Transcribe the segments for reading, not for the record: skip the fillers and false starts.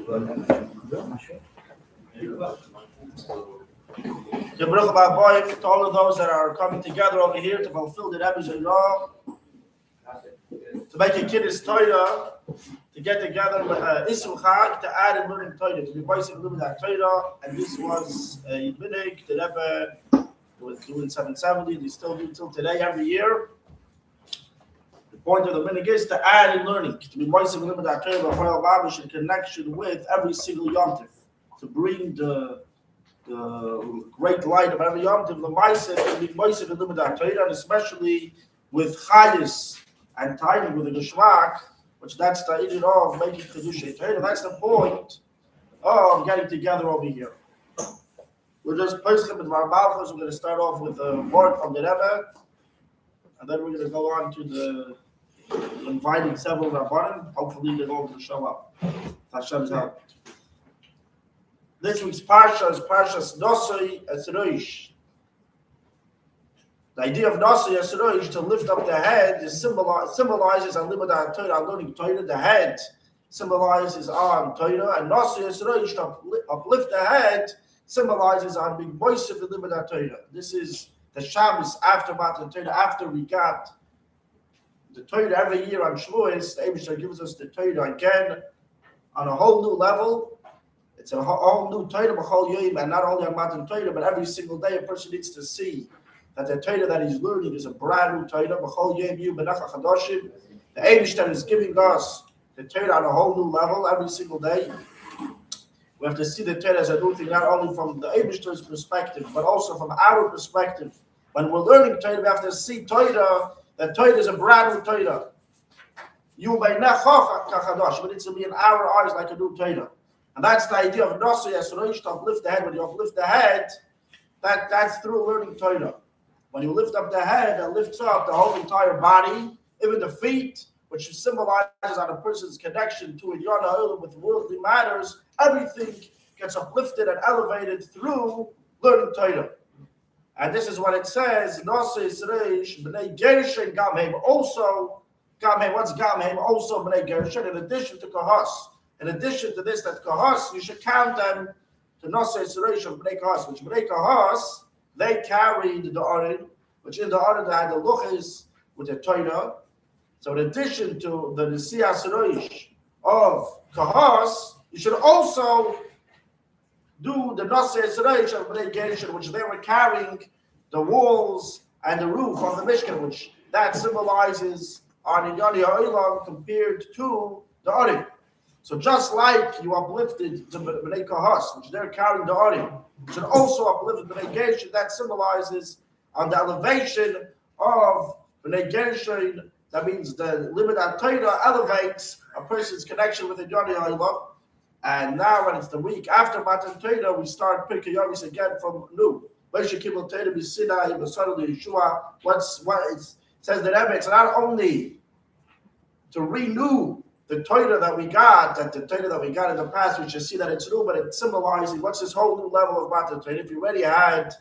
The Baruch Haba to all of those that are coming together over here to fulfill the Rebbe's law, to make a Kinus Torah, to get together with Isru Chag, to add and learning Torah, to be basically living that Torah. And this was a minhag the Rebbe was doing 770, they still do till today every year. The point of the minhag is to add and learning, to be basically living that Torah in connection with every single Yom Tov, to bring the great light of every Yom Tov, the Ma'aseh, to be Ma'aseh and Limud Torah, and especially with Chayis and timing with the Geshmak, which that's the idea of making Kedushay Torah. That's the point of getting together over here. We're just posting with our Malchus. We're going to start off with a word from the Rebbe, and then we're going to go on to the inviting several Rabbanim. Hopefully they're going to show up. Hashem's help. This week's parsha is Parshas Nosoi Esroish. The idea of Nosoi Esroish, to lift up the head, is symbolizes on Limud Torah, on learning Torah. The head symbolizes on Torah, and Nosoi Esroish, to uplift the head, symbolizes on being moisef in Limud Torah. This is the Shabbos after Matan Torah, after we got the Torah every year on Hashavuos. The Eibusher gives us the Torah again on a whole new level. It's a whole new Torah, and not only on Matan Torah, but every single day a person needs to see that the Torah that he's learning is a brand new Torah. The Eibusher is giving us the Torah on a whole new level every single day. We have to see the Torah as a new thing, not only from the Eibusher's perspective, but also from our perspective. When we're learning Torah, we have to see Torah, that Torah is a brand new Torah. But it's to be in our eyes like a new Torah. And that's the idea of Nosoi Esroish, to uplift the head. When you uplift the head, that's through learning Torah. When you lift up the head, that lifts up the whole entire body, even the feet, which symbolizes on a person's connection to a Yana Olam with worldly matters. Everything gets uplifted and elevated through learning Torah. And this is what it says, Nosoi Esroish, B'nai Gershon Gamhem. Also, Gamhem, what's Gamhem? Also B'nai Gershon, in addition to Kahas. In addition to this, that Kahas, you should count them to Nosoi Esroish of B'nai Kahas, which B'nai Kahas, they carried the Arin, which in the Arin they had the Luchis with the Torah. So in addition to the Nesiyah Esroish of Kahas, you should also do the Nosoi Esroish of B'nai Gershon, which they were carrying the walls and the roof of the Mishkan, which that symbolizes on Inyani Ha'olam compared to the Arin. So just like you uplifted the B'nai Kahas, which they're carrying the Arim, you should also uplift the B'nai Gershon. That symbolizes on the elevation of B'nai Gershon. That means the Limud Torah elevates a person's connection with the Yoni Ha'olam. And now when it's the week after Matan Torah, we start Pirkei Yavis again from new. It says the Rebbe, it's not only to renew the Torah that we got, that the Torah that we got in the past, we should see that it's new, but it's symbolizing what's this whole new level of Matan Torah. If you already had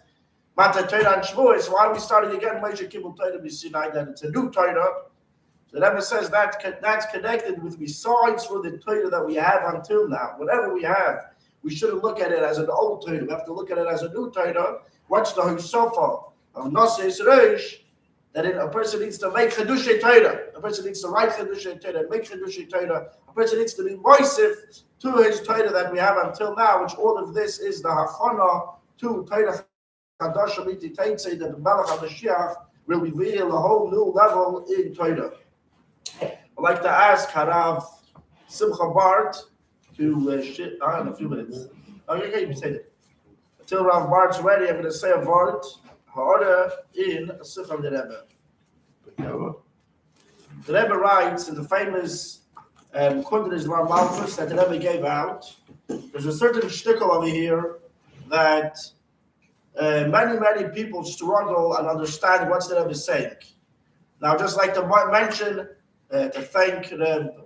Matan Torah on Shavuos, why are we starting again? Moshe Kibbutz Torah B'Sinai, that it's a new Torah. So the Rebbe says that's connected with, besides for the Torah that we have until now. Whatever we have, we shouldn't look at it as an old Torah. We have to look at it as a new Torah. What's the Hisofa of Nosoi Esroish? That a person needs to make Chedushay Torah. A person needs to write Chedushay Torah, make Chedushay Torah. A person needs to be moisef to his Torah that we have until now, which all of this is the Hachana to Torah Chadash Amiti Teitzei, that the Melech HaMashiach will reveal a whole new level in Torah. I'd like to ask Harav Simcha Bart to in a few minutes. Okay, you say it. Until Rav Bart's ready, I'm going to say a word. Order in a Sikha of the Rebbe. The Rebbe writes in the famous Kinus Malchus that the Rebbe gave out. There's a certain shtickle over here that many people struggle and understand what's the Rebbe saying. Now, just like to mention, to thank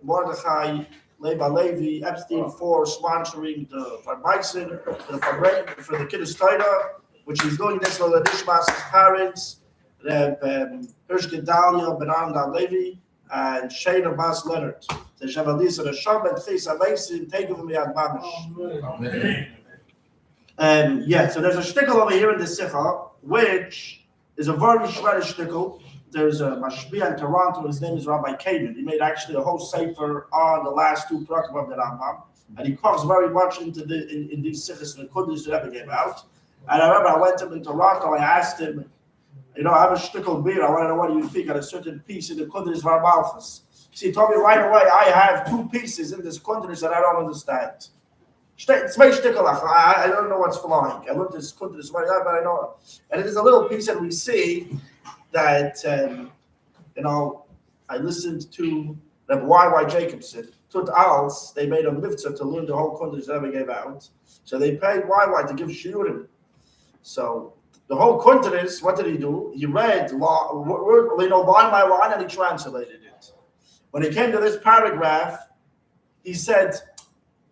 Mordechai Leba Levi Epstein for sponsoring the Farmaisen, for the Kinus Torah, which he's doing this with the Nishmas' parents, Hirsch Gedalia, Benan Levi, and Shana Bas Leonard. The Shavalis and the Shab and Chis Amaisim take over me at Mamish. So there's a shtickle over here in the Sikha, which is a very shredded shtickle. There's a Mashbiah in Toronto, his name is Rabbi Kamen. He made actually a whole sefer on the last two prakim of the Rambam, and he carves very much into in these Sikhs and the Kudus that ever came out. And I remember I went to him in Toronto, I asked him, I have a shtickle beer, I want to know what do you think on a certain piece in the Kudus Varmalchus. So he told me right away, I have two pieces in this Kudus that I don't understand. It's very shtickleach. I don't know what's flying. I looked at this Kudus, but I know. And it is a little piece that we see that, I listened to Rabbi Y.Y. Jacobson. Tut Als, they made a mitzvah to learn the whole Kudus that ever gave out. So they paid Y.Y. to give shiurim. So the whole Kudus, what did he do? He read line by line and he translated it. When he came to this paragraph, he said,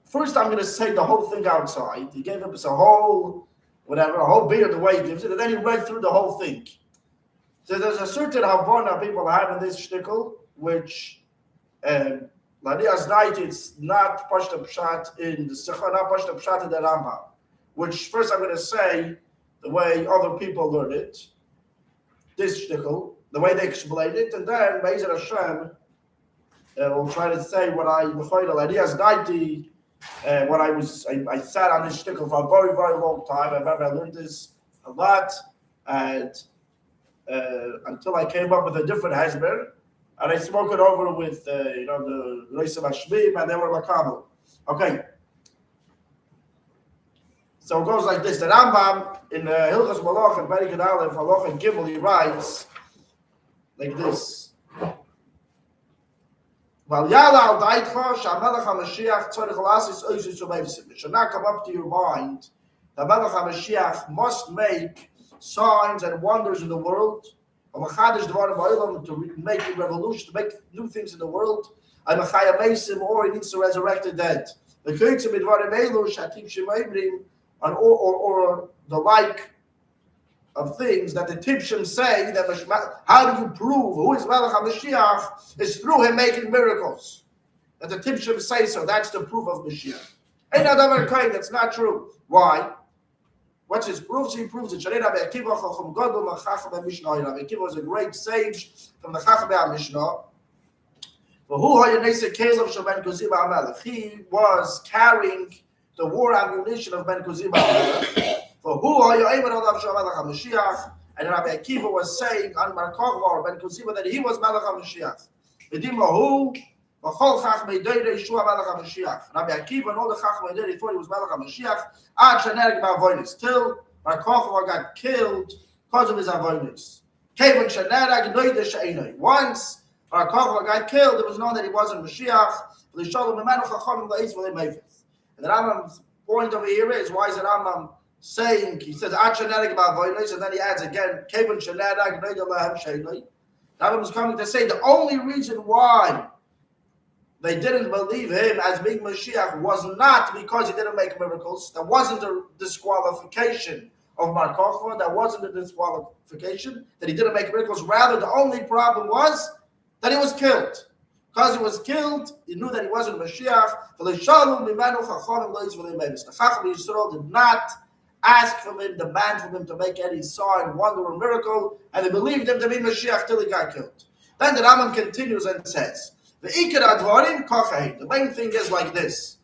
first I'm going to say the whole thing outside. He gave us a whole beer the way he gives it, and then he read through the whole thing. So there's a certain havana people have in this shtickle, which Ladias night it's not Pashta Pshat in the Sikha, not Pashta Pshat in the Rambam. Which first I'm going to say the way other people learn it, this shtickle, the way they explain it, and then Be'ezer Hashem will try to say what I Ladias night. When I sat on this shtickle for a very, very long time. I remember I learned this a lot, and until I came up with a different hezber, and I spoke it over with the Reis of Hashmim, and they were Makabel. Okay. So it goes like this. The Rambam in Hilchas Malach and Perek Aleph, Malach and Gimel, he writes like this. It should not come up to your mind that Melech HaMashiach must make signs and wonders in the world, to make a revolution, to make new things in the world, or he needs to resurrect the dead. Or the like of things that the Tipshim say that how do you prove who is Melech HaMashiach is through him making miracles. That the Tipshim say so. That's the proof of Mashiach. That's not true. Why? What's his proof? He proves it. Rabbi Akiva was a great sage from the Chacham Mishnah. He was carrying the war ammunition of Ben Kuzim. For who are you able to Mashiach? And Rabbi Akiva was saying on Bar Kochva Ben Kuziba that he was Melech HaMashiach. V'dimlahu v'chol Chachmei Deirei Yeshua Melech HaMashiach. Rabbi Akiva and all the Chachmei Deirei thought he was Melech HaMashiach. Ad shenereg ba'avonis. Till Bar Kochva got killed because of his avonis. Kevin shenereg noide she'enoi. Once Bar Kochva got killed, it was known that he wasn't Mashiach. V'lishalom imenu chachamim la'is v'lei meifes. And the Rambam's point over here is, why is the Rambam saying, he says, and then he adds again, Rambam is coming to say the only reason why they didn't believe him as being Mashiach was not because he didn't make miracles. That wasn't a disqualification of Bar Kochva. That wasn't a disqualification that he didn't make miracles. Rather, the only problem was that he was killed. Because he was killed, he knew that he wasn't Mashiach. The Chacham Yisrael did not ask from him, demand from him to make any sign, wonder, or miracle, and they believed him to be Mashiach till he got killed. Then the Rambam continues and says, the main thing is like this.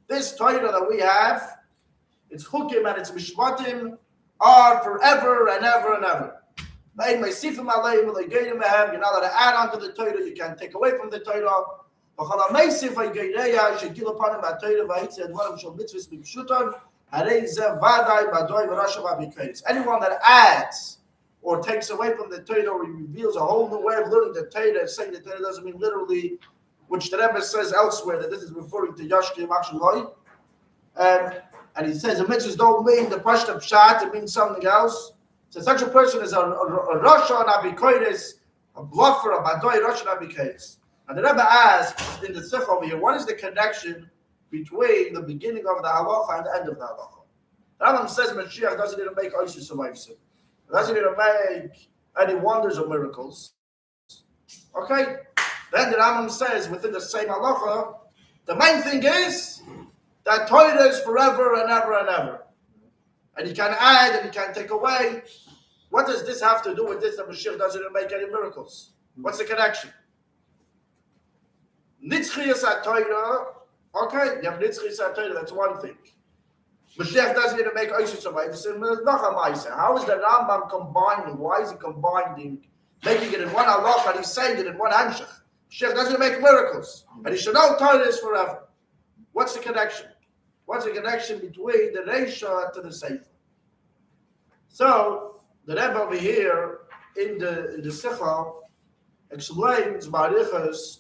This Torah that we have, its chukim and its mishmatim are forever and ever and ever. You're not allowed to add on to the Torah, you can't take away from the Torah. Anyone that adds or takes away from the Torah or reveals a whole new way of learning the Torah, saying the Torah doesn't mean literally, which the Rebbe says elsewhere that this is referring to Yashki Machshaloi. And he says the mitzvahs don't mean the Pashta Pshat, it means something else. So such a person is a Rasha and Abikoides, a bluffer, a Badoi, Rasha and Abikoides. And the Rebbe asks in the Sikh over here, what is the connection between the beginning of the halacha and the end of the halacha? The Rambam says Mashiach doesn't need to make Oisus of Oisus. Doesn't need to make any wonders or miracles. Okay? Then the Rambam says within the same halacha, the main thing is that Torah is forever and ever and ever. And you can add and you can take away. What does this have to do with this? That Mashiach doesn't make any miracles. What's the connection? Nitzchiyas HaTorah, okay, you have Nitzchiyas HaTorah, that's one thing. Mashiach doesn't even make Oishis of it. How is the Rambam combining? Why is he combining, making it in one halacha, and he's saying it in one Hamshach? Mashiach doesn't make miracles. And he should know Torah is forever. What's the connection? What's the connection between the Reisha to the Sefer? So, the Rebbe over here in the Sikha explains Barichas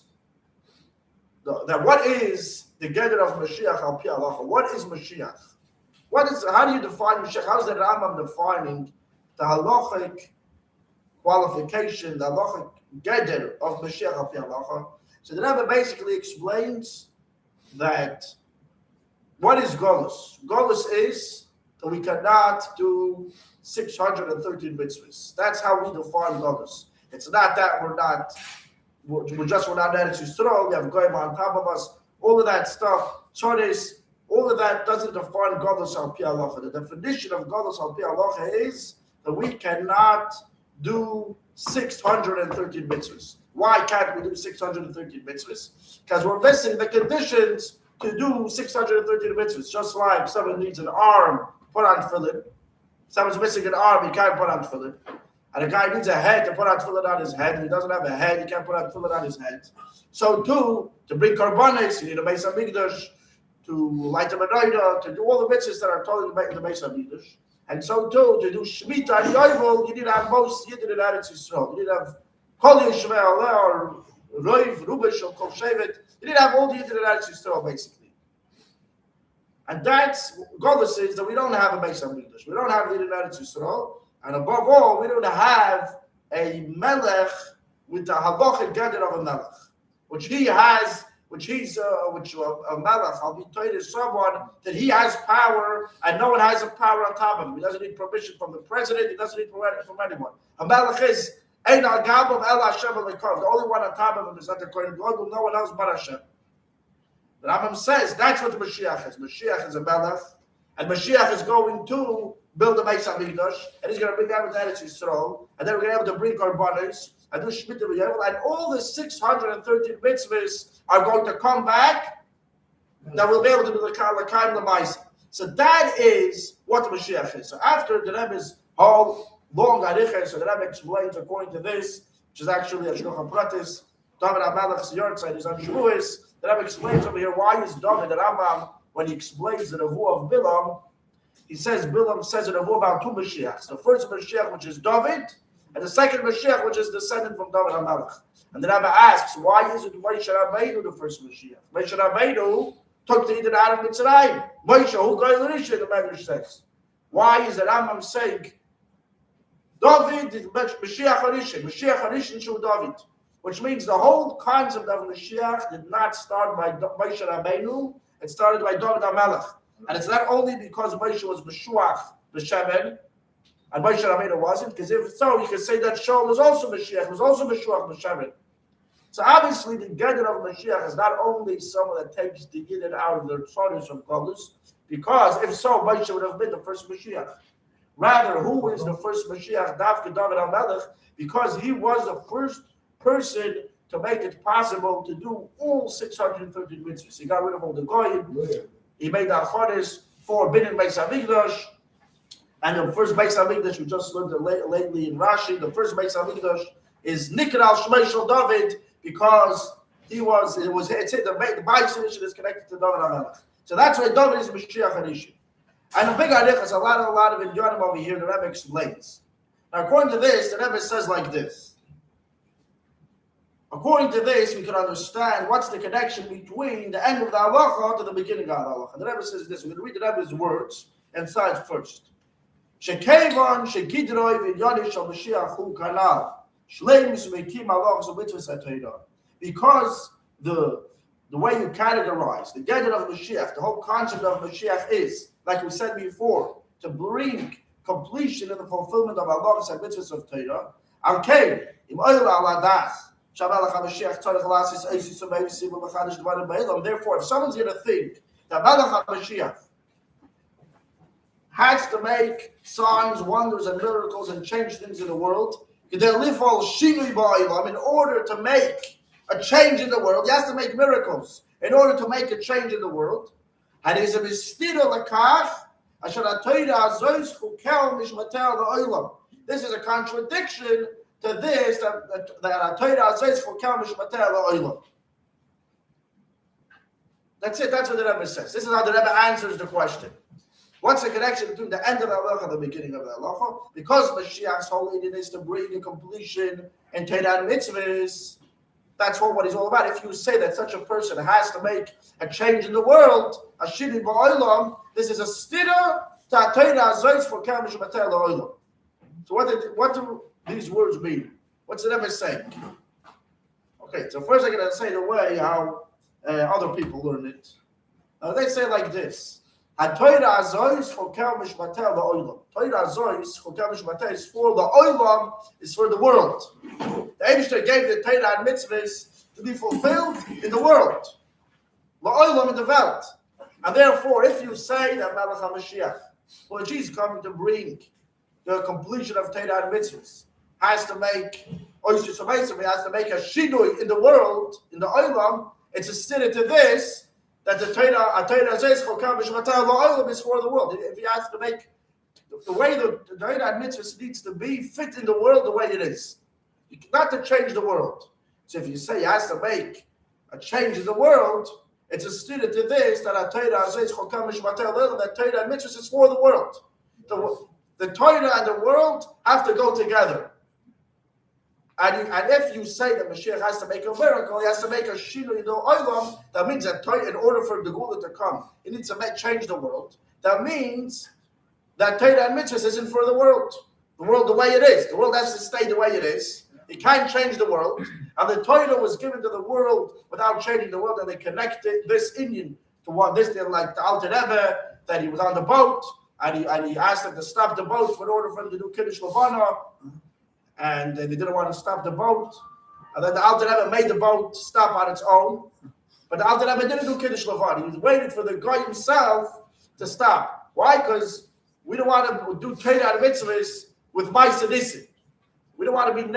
that what is the gather of Mashiach al Pi Halacha? What is Mashiach? How do you define Mashiach? How is the Rambam defining the halachic qualification, the halachic gather of Mashiach al Pi Halacha? So the Rebbe basically explains that what is Golus? Golus is that we cannot do 613 mitzvahs. That's how we define Golus. It's not that we're not Eretz Yisrael, we have Goyim on top of us, all of that stuff, Chodes, all of that doesn't define Golus al Pi Halacha. The definition of Golus al Pi Halacha is that we cannot do 613 mitzvahs. Why can't we do 613 mitzvahs? Because we're missing the conditions to do 613 mitzvahs. Just like someone needs an arm, put on tefillin. Someone's missing an arm, he can't put on tefillin. And a guy needs a head to put on tefillin on his head. If he doesn't have a head, he can't put on tefillin on his head. So too, to bring korbanos, you need a Beis HaMikdash, to light a menorah, to do all the mitzvahs that are told in the Beis HaMikdash. And so too, to do Shemitah and Yovel, you need to have most Yidden in Eretz Yisrael. You need to have Kol Yishmael or Roiv, Rubish, or Kol Shevet. You need to have all the Yidden in Eretz Yisrael, basically. And that's, Golus is that we don't have a Beis HaMikdash. We don't have Yidden in Eretz Yisrael. And above all, we don't have a melech with the halachic gather of a melech, which he has, a melech, I'll be told, is someone that he has power and no one has a power on top of him. He doesn't need permission from the president. He doesn't need permission from anyone. A melech is ein al gabav el Hashem elekov. The only one on top of him is not according to God, no one else but Hashem. The Rambam says that's what the Mashiach is. Mashiach is a melech, and Mashiach is going to build a Beis HaMikdash, and he's going to bring down the Eretz Yisrael, and then we're going to be able to bring korbanos and do Shemitah v'Yovel, and all the 613 mitzvahs are going to come back. That we'll be able to do the L'Kaim L'Maisa. So that is what the Mashiach is. So after the Rebbe's whole long aricha, so the Rebbe explains according to this, which is actually a Shulchan Pratis, David HaMelech's Yortzeit is on Hashavuos. The Rebbe explains over here why is David the Rambam, when he explains the Nevuah of Bilam, he says, Bilam says in Nevuah about two Mashiachs. The first Mashiach, which is David, and the second Mashiach, which is descendant from David HaMelech. And the Rebbe asks, why is it Moshe Rabbeinu the first Mashiach? Moshe Rabbeinu took the Eden out of Mitzrayim. Moshe, who Goyel Rishon, the Medrash says. Why is the Rambam saying, David is Mashiach Harishon, Mashiach Harishon Shu David, which means the whole concept of Mashiach did not start by Moshe Rabbeinu, it started by David HaMelech. And it's not only because Moshe was Meshuach, B'Shemen, and Moshe Rabbeinu wasn't, because if so, you can say that Shaul is also Mashiach, was also Meshuach, B'Shemen. So obviously, the Gedder of Mashiach is not only someone that takes the Yidden out of the Torahs of Golus, because if so, Moshe would have been the first Mashiach. Rather, who is the first Mashiach? Davka David HaMelech, because he was the first person to make it possible to do all 613 mitzvahs. He got rid of all the Goyim. He made the Achonis forbidden Beis HaMikdash. And the first Beis HaMikdash, we just learned lately in Rashi, the first Beis HaMikdash is Nikra al Shmei Shel David, because the Beis HaMikdash is connected to David HaMelech. So that's why David is Mashiach Harishon. And the big idea is a lot of Inyanim over here, the Rebbe explains. Now, according to this, the Rebbe says like this. According to this, we can understand what's the connection between the end of the halacha to the beginning of the halacha. The Rebbe says this. We're going to read the Rebbe's words inside first. Shekevan shegidroi v'yadish al Mashiach hu kanal shleimus meikim halachos u'mitzvos HaTorah. Because the way you categorize the gather of Mashiach, the whole concept of Mashiach is, like we said before, to bring completion in the fulfillment of halachos and mitzvos of Torah. Okay, im Oil ala das. Therefore, if someone's going to think that Melech HaMashiach has to make signs, wonders, and miracles and change things in the world, in order to make a change in the world, he has to make miracles in order to make a change in the world. And he's a this is a contradiction to this that Torah says for Oilam. That's it. That's what the Rebbe says. This is how the Rebbe answers the question. What's the connection between the end of the halacha and the beginning of the halacha? Because Mashiach's whole inyan is to bring a completion in Torah and mitzvahs. That's what he's all about. If you say that such a person has to make a change in the world, a shini ba'olam, this is a stira to Torah zois for Kamish Matel Oilam. So what do these words mean? What's the Rebbe saying? Okay, so first I'm going to say the way how other people learn it. They say like this. Torah zois for Kamish Matel Oilam. Torah zois for Kamish Matel is for the Oilam, is for the world. The Eibishter gave the Torah and mitzvahs to be fulfilled in the world. La'olam in the world. And therefore, if you say that Melech HaMashiach, well, Jesus coming to bring the completion of Torah and mitzvahs, has to make Oishus HaMeisim, he has to make a shinui in the world, in the Olam, it's a stira to this, that the Torah says, La'olam is for the world. If he has to make the way the Torah and mitzvahs needs to be fit in the world the way it is. Not to change the world. So if you say he has to make a change in the world, it's a stira to this that Torah says that Torah and mitzvahs is for the world. The Torah and the world have to go together. And if you say that Mashiach has to make a miracle, he has to make a shinu in the olam, that means that in order for the Gula to come, he needs to change the world. That means that Torah and mitzvahs isn't for the world the way it is. The world has to stay the way it is. He can't change the world, and the Torah was given to the world without changing the world, and they connected this Indian to what this thing, like the Alter Rebbe, that he was on the boat, and he asked them to stop the boat in order for him to do Kiddush Levana, and they didn't want to stop the boat, and then the Alter Rebbe made the boat stop on its own, but the Alter Rebbe didn't do Kiddush Levana. He waited for the guy himself to stop. Why? Because we don't want to do Torah and mitzvahs with Ma'aseh Nisim. We don't want to do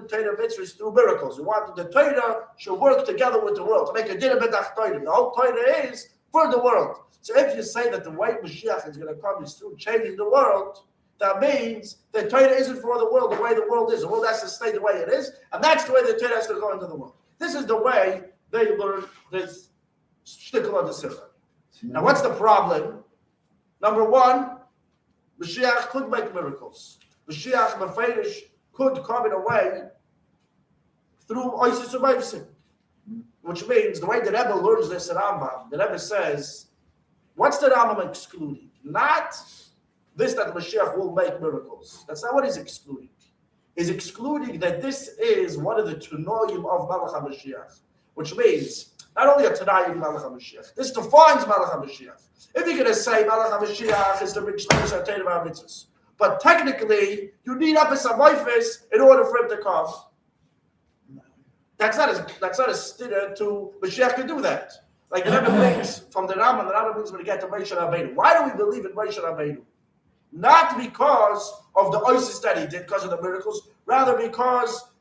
Torah mitzvahs through miracles. We want the Torah should work together with the world to make a dinner b'dach Torah. The whole Torah is for the world. So if you say that the way Mashiach is going to come is through changing the world, that means that Torah isn't for the world the way the world is. The world has to stay the way it is, and that's the way the Torah has to go into the world. This is the way they learn this shtickle of the Sikha. Now, what's the problem? Number one, Mashiach could make miracles. Mashiach Meferish could come in a way through Oisus Umayvsim, which means the way the Rebbe learns this at Rambam, the Rebbe says, what's the Rambam excluding? Not this that Mashiach will make miracles. That's not what he's excluding. He's excluding that this is one of the Tunoyim of Melech HaMashiach, which means not only a Tanayim Melech HaMashiach, this defines Melech HaMashiach. If you're going to say Melech HaMashiach is the Rich Shlemus HaTorah Mitzvahs, but technically, you need Apis HaMoifis in order for him to come. That's not a stira to Mashiach to do that. Like the Rebbe thinks from the Rambam thinks when you get to Moshe Rabbeinu. Why do we believe in Moshe Rabbeinu? Not because of the oasis that he did, because of the miracles, rather because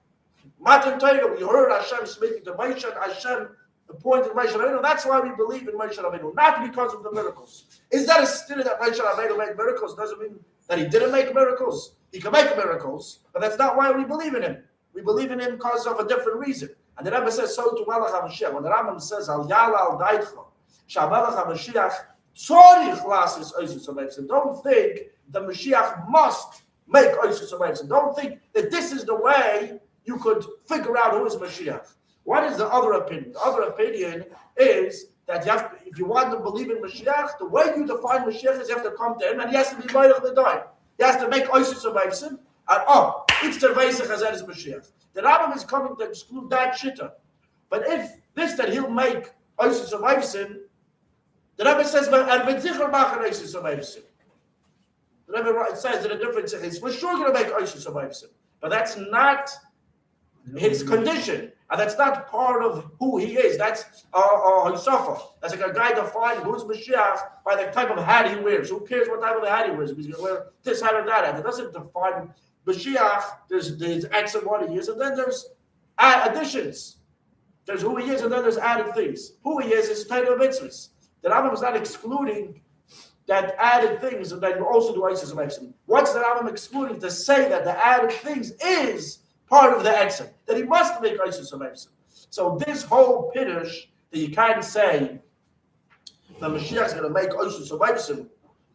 Matan Torah, we heard Hashem speaking to Moshe, and Hashem appointed Moshe Rabbeinu. That's why we believe in Moshe Rabbeinu, not because of the miracles. Is that a stira that Moshe Rabbeinu made miracles? Doesn't mean that he didn't make miracles. He can make miracles, but that's not why we believe in him. We believe in him because of a different reason. And the Rebbe says so to Melech HaMashiach. When the Rambam says, Al Yala Al Daitcha, Melech HaMashiach Tzorich Lasis Oisus HaMeisim. Don't think the Mashiach must make Oisus HaMeisim. Don't think that this is the way you could figure out who is Mashiach. What is the other opinion? The other opinion is that if you want to believe in Mashiach, the way you define Mashiach is you have to come to him, and he has to be Melech the Dain. He has to make Oisus HaMeisim, and it's the Veisach Hazar is Mashiach. The Rambam is coming to exclude that shitta. But if this that he'll make Oisus HaMeisim, the Rebbe says, and V'zichar Machen Oisus HaMeisim. The Rebbe says that the difference is, we're sure going to make Oisus HaMeisim. but that's not his condition, and that's not part of who he is. That's Yusufa. That's like a guy defined who's Mashiach by the type of hat he wears. Who cares what type of hat he wears? If he's going to wear this hat or that hat. It doesn't define Mashiach. There's X and what he is, and then there's additions. There's who he is, and then there's added things. Who he is Torah mitzvahs. The Rambam is not excluding that added things, and that you also do Isis of Exim. What's the Rambam excluding? To say that the added things is part of the Exim, that he must make Isis of Exim. So this whole Piddush that you can't say the Mashiach is going to make Isis of Exim,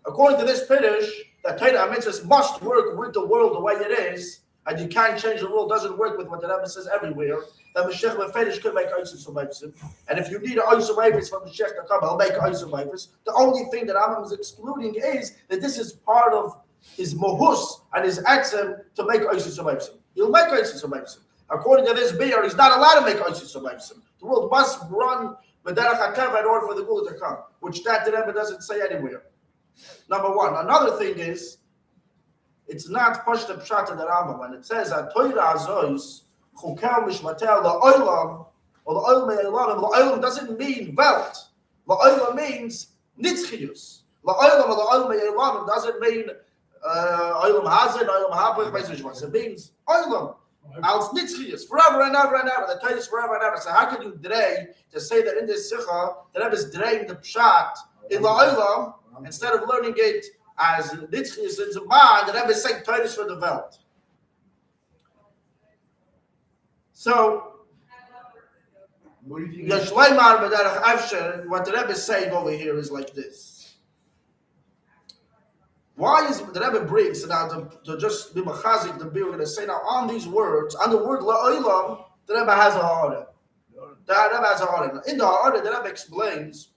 according to this Piddush, that Torah mitzvahs must work with the world the way it is, and you can't change the world, doesn't work with what the Rebbe says everywhere. That Mashiach Mefedish could make Isis of Exim. And if you need an Isis of Exim from Mashiach to come, he'll make Isis of Exim. The only thing that Rambam is excluding is that this is part of his mohus and his Exim to make Isis of Exim. He'll make Isis of Exim. According to this beer, he's not allowed to make Isis of Exim. The world must run B'derech HaTeva in order for the Gula to come, which that the Rebbe doesn't say anywhere. Number one. Another thing is, it's not Pashta Pshat in the Rambam, and it says that Torah Azois Chukel Mishmatel La'olam, or La'olam E'olam. La'olam doesn't mean Welt. La'olam means Nitzchius. La'olam or La'olam E'olam doesn't mean Olam Hazard, Olam Hapach. It means Olam. Als Nitzchius, forever and ever and ever. The Torah is forever and ever. So how can you drey to say that in this Sikha, the Rebbe is dreying the Pshat in La'olam instead of learning it as Nitzchius in Zaman, the Rebbe is saying Torah is for the Welt. So, what the Rebbe is saying over here is like this. Why is the Rebbe brings now to just be machazik, to be we're going to say now on these words, on the word la'olam, the Rebbe has a ha'ara. The Rebbe has a ha'ara. In the ha'ara, the Rebbe explains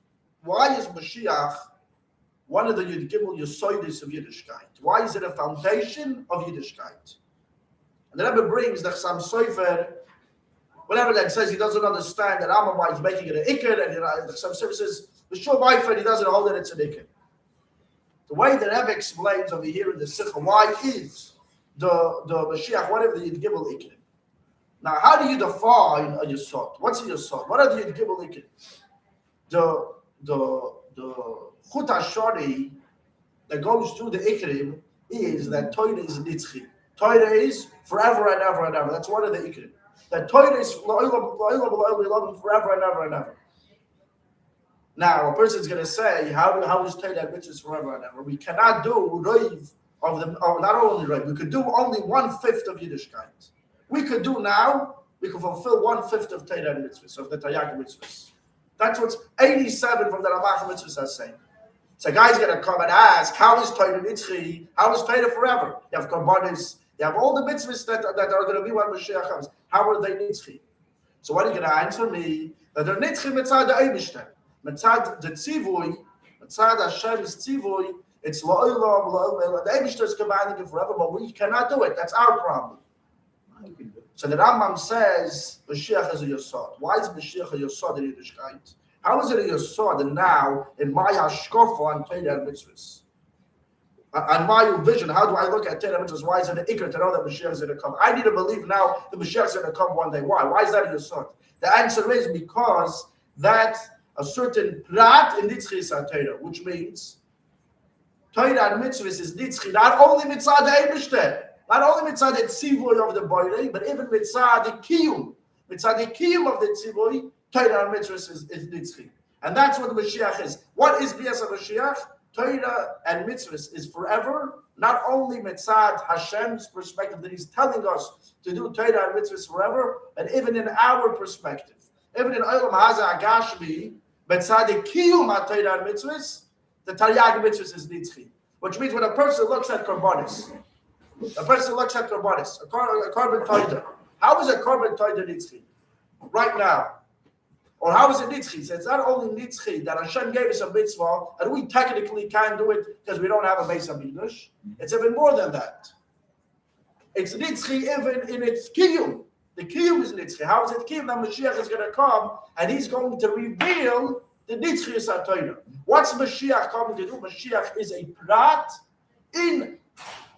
why is Mashiach one of the Yud Gimel Yesoidis of Yiddishkeit. Why is it a foundation of Yiddishkeit? And the Rebbe brings the Chassam Sofer, whatever that says he doesn't understand that Amamai is making it an Iker, and the Chassam Sofer says, the Shul Ma'ifed, he doesn't hold that it's an Iker. The way the Rebbe explains over here in the Sikha, why is the Mashiach one of the Yud Gimel Iker? Now, how do you define a Yesod? What's a Yesod? What are the Yud Gimel Iker? The Chut HaShari that goes through the Ikrim is that Torah is Nitzchi. Torah is forever and ever and ever. That's one of the Ikrim. That Torah is forever and ever and ever. Now, a person's going to say, how is Torah and mitzvahs forever and ever? We cannot do Reiv of them, not only Reiv, we could do only 1/5 of Yiddishkeit. We could fulfill 1/5 of Torah and mitzvahs, of the Taryag mitzvahs. That's what's 87 from the Ramach mitzvahs are saying. So a guy's going to come and ask, how is Torah Nitzchi? How is Torah forever? You have Korbanis, you have all the mitzvahs that are going to be when Mashiach comes. How are they Nitzchi? So what are you going to answer me? That they're Nitzchi mitzad the Eibishter. Mitzad the Tzivui, mitzad Hashem's Tzivui, it's la'olam. The Eibishter is commanding it forever, but we cannot do it. That's our problem. So the Rambam says, Mashiach is a Yosod. Why is Mashiach a Yosod in Yiddishkeit? How is it a Yosod now in my hashkofa on Torah and mitzvahs? On my vision, how do I look at Torah and mitzvahs? Why is it an ikr to know that Mashiach is going to come? I need to believe now that Mashiach is going to come one day. Why? Why is that a Yosod? The answer is because that a certain prat in Nitzchi is Torah, which means Torah and mitzvahs is Nitzchi, not only mitzvah the Eibishter, not only mitzvah the Tzivoy of the Boirei, but even mitzvah the Kiyum. Mitzvah the Kiyum of the Tzivoy, Torah and mitzvahs is Nitzchi. And that's what the Mashiach is. What is Bias of Mashiach? Torah and mitzvahs is forever, not only mitzvah Hashem's perspective that he's telling us to do Torah and mitzvahs forever, but even in our perspective. Even in Olam Haza Agashmi, mitzvah the Kiyum of Torah and mitzvahs, the Taryag mitzvahs is Nitzchi. Which means when a person looks at Korbanis, a carbon Torah, how is a carbon Torah Nitzchi? Right now. Or how is it Nitzchi? So it's not only Nitzchi that Hashem gave us a mitzvah, and we technically can't do it because we don't have a Beis HaMikdash. It's even more than that. It's Nitzchi even in its Kiyum. The Kiyum is Nitzchi. How is it Kiyum? That Mashiach is going to come, and he's going to reveal the Nitzchi HaTorah. What's Mashiach coming to do? Mashiach is a prat in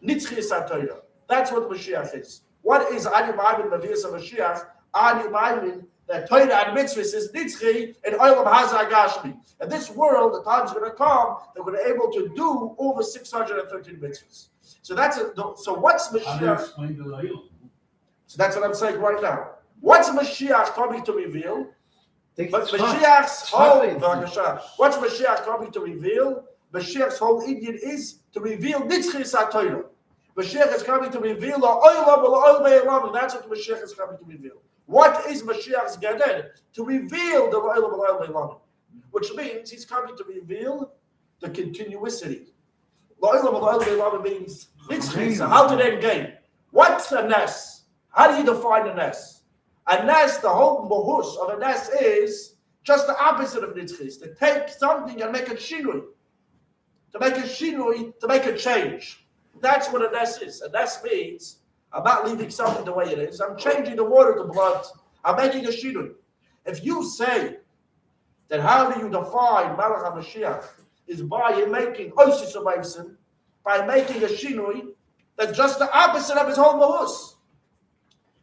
Nitzchi HaTorah. That's what Mashiach is. What is Ani Ma'amin Mavias of Mashiach? Ani Ma'amin, that Torah and mitzvahs is nitzchi and olam haza gashmi. In this world, the time's going to come that we're able to do over 613 mitzvahs. So that's so what's Mashiach? How do you explain the olam? So that's what I'm saying right now. What's Mashiach coming to reveal? But Mashiach's what's Mashiach coming to reveal? Mashiach's whole Indian is to reveal nitzchis HaTorah. Mashiach is coming to reveal the olam, and that's what Mashiach is coming to reveal. What is Mashiach's Gaden? To reveal the olam, which means he's coming to reveal the continuity. The olam means nitzchis. So how to then gain? What's a nes? How do you define a nes? A nes, the whole mohus of a nes is just the opposite of nitzchis. To take something and make a shinui. To make a shinui, to make a change. That's what a nes is. A nes means I'm not leaving something the way it is. I'm changing the water to blood. I'm making a shinui. If you say that how do you define Malach HaMashiach is by making oisis of by making a shinui, that's just the opposite of his whole mahus.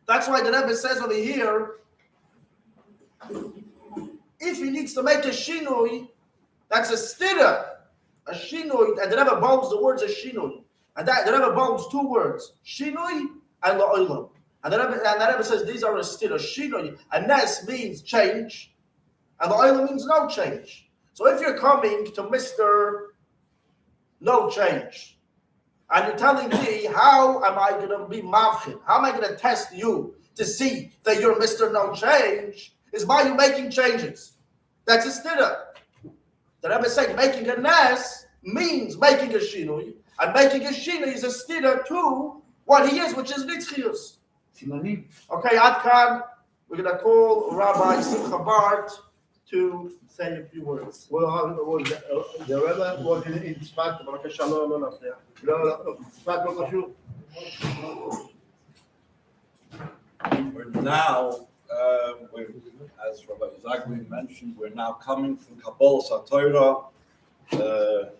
That's why the Rebbe says over here, if he needs to make a shinui, that's a stira. A shinui, and the Rebbe bones the words a shinui. And that the Rebbe bones two words, shinui and la'olam. And the Rebbe says these are a stira. Shinui, and nes means change, and la'olam means no change. So if you're coming to Mr. No Change, and you're telling me, how am I going to be mavchin? How am I going to test you to see that you're Mr. No Change? Is by you making changes. That's a stira. The Rebbe is saying making a nes means making a shinui, and making a shinui is a stira to what he is, which is nitzchius. Okay, Adkan, we're going to call Rabbi Simcha Bart to say a few words. Well, the Rebbe was in Tzfat, בבקשה, לא להפריע. Tzfat לא קשור. Now, as Rabbi Zagri mentioned, we're now coming from Kabbalas HaTorah. The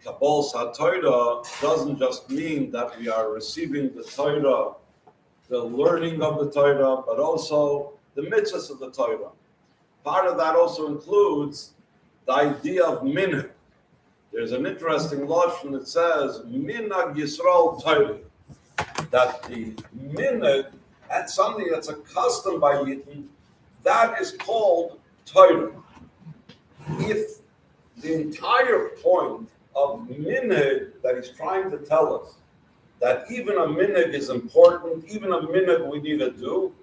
Kabbalas HaTorah doesn't just mean that we are receiving the Torah, the learning of the Torah, but also the mitzvahs of the Torah. Part of that also includes the idea of minhag. There's an interesting lashon that says minhag Yisrael Torah, that the minhag, and something that's a custom by Yidden, that is called Torah. If the entire point of minhag that he's trying to tell us, that even a minhag is important, even a minhag we need to do,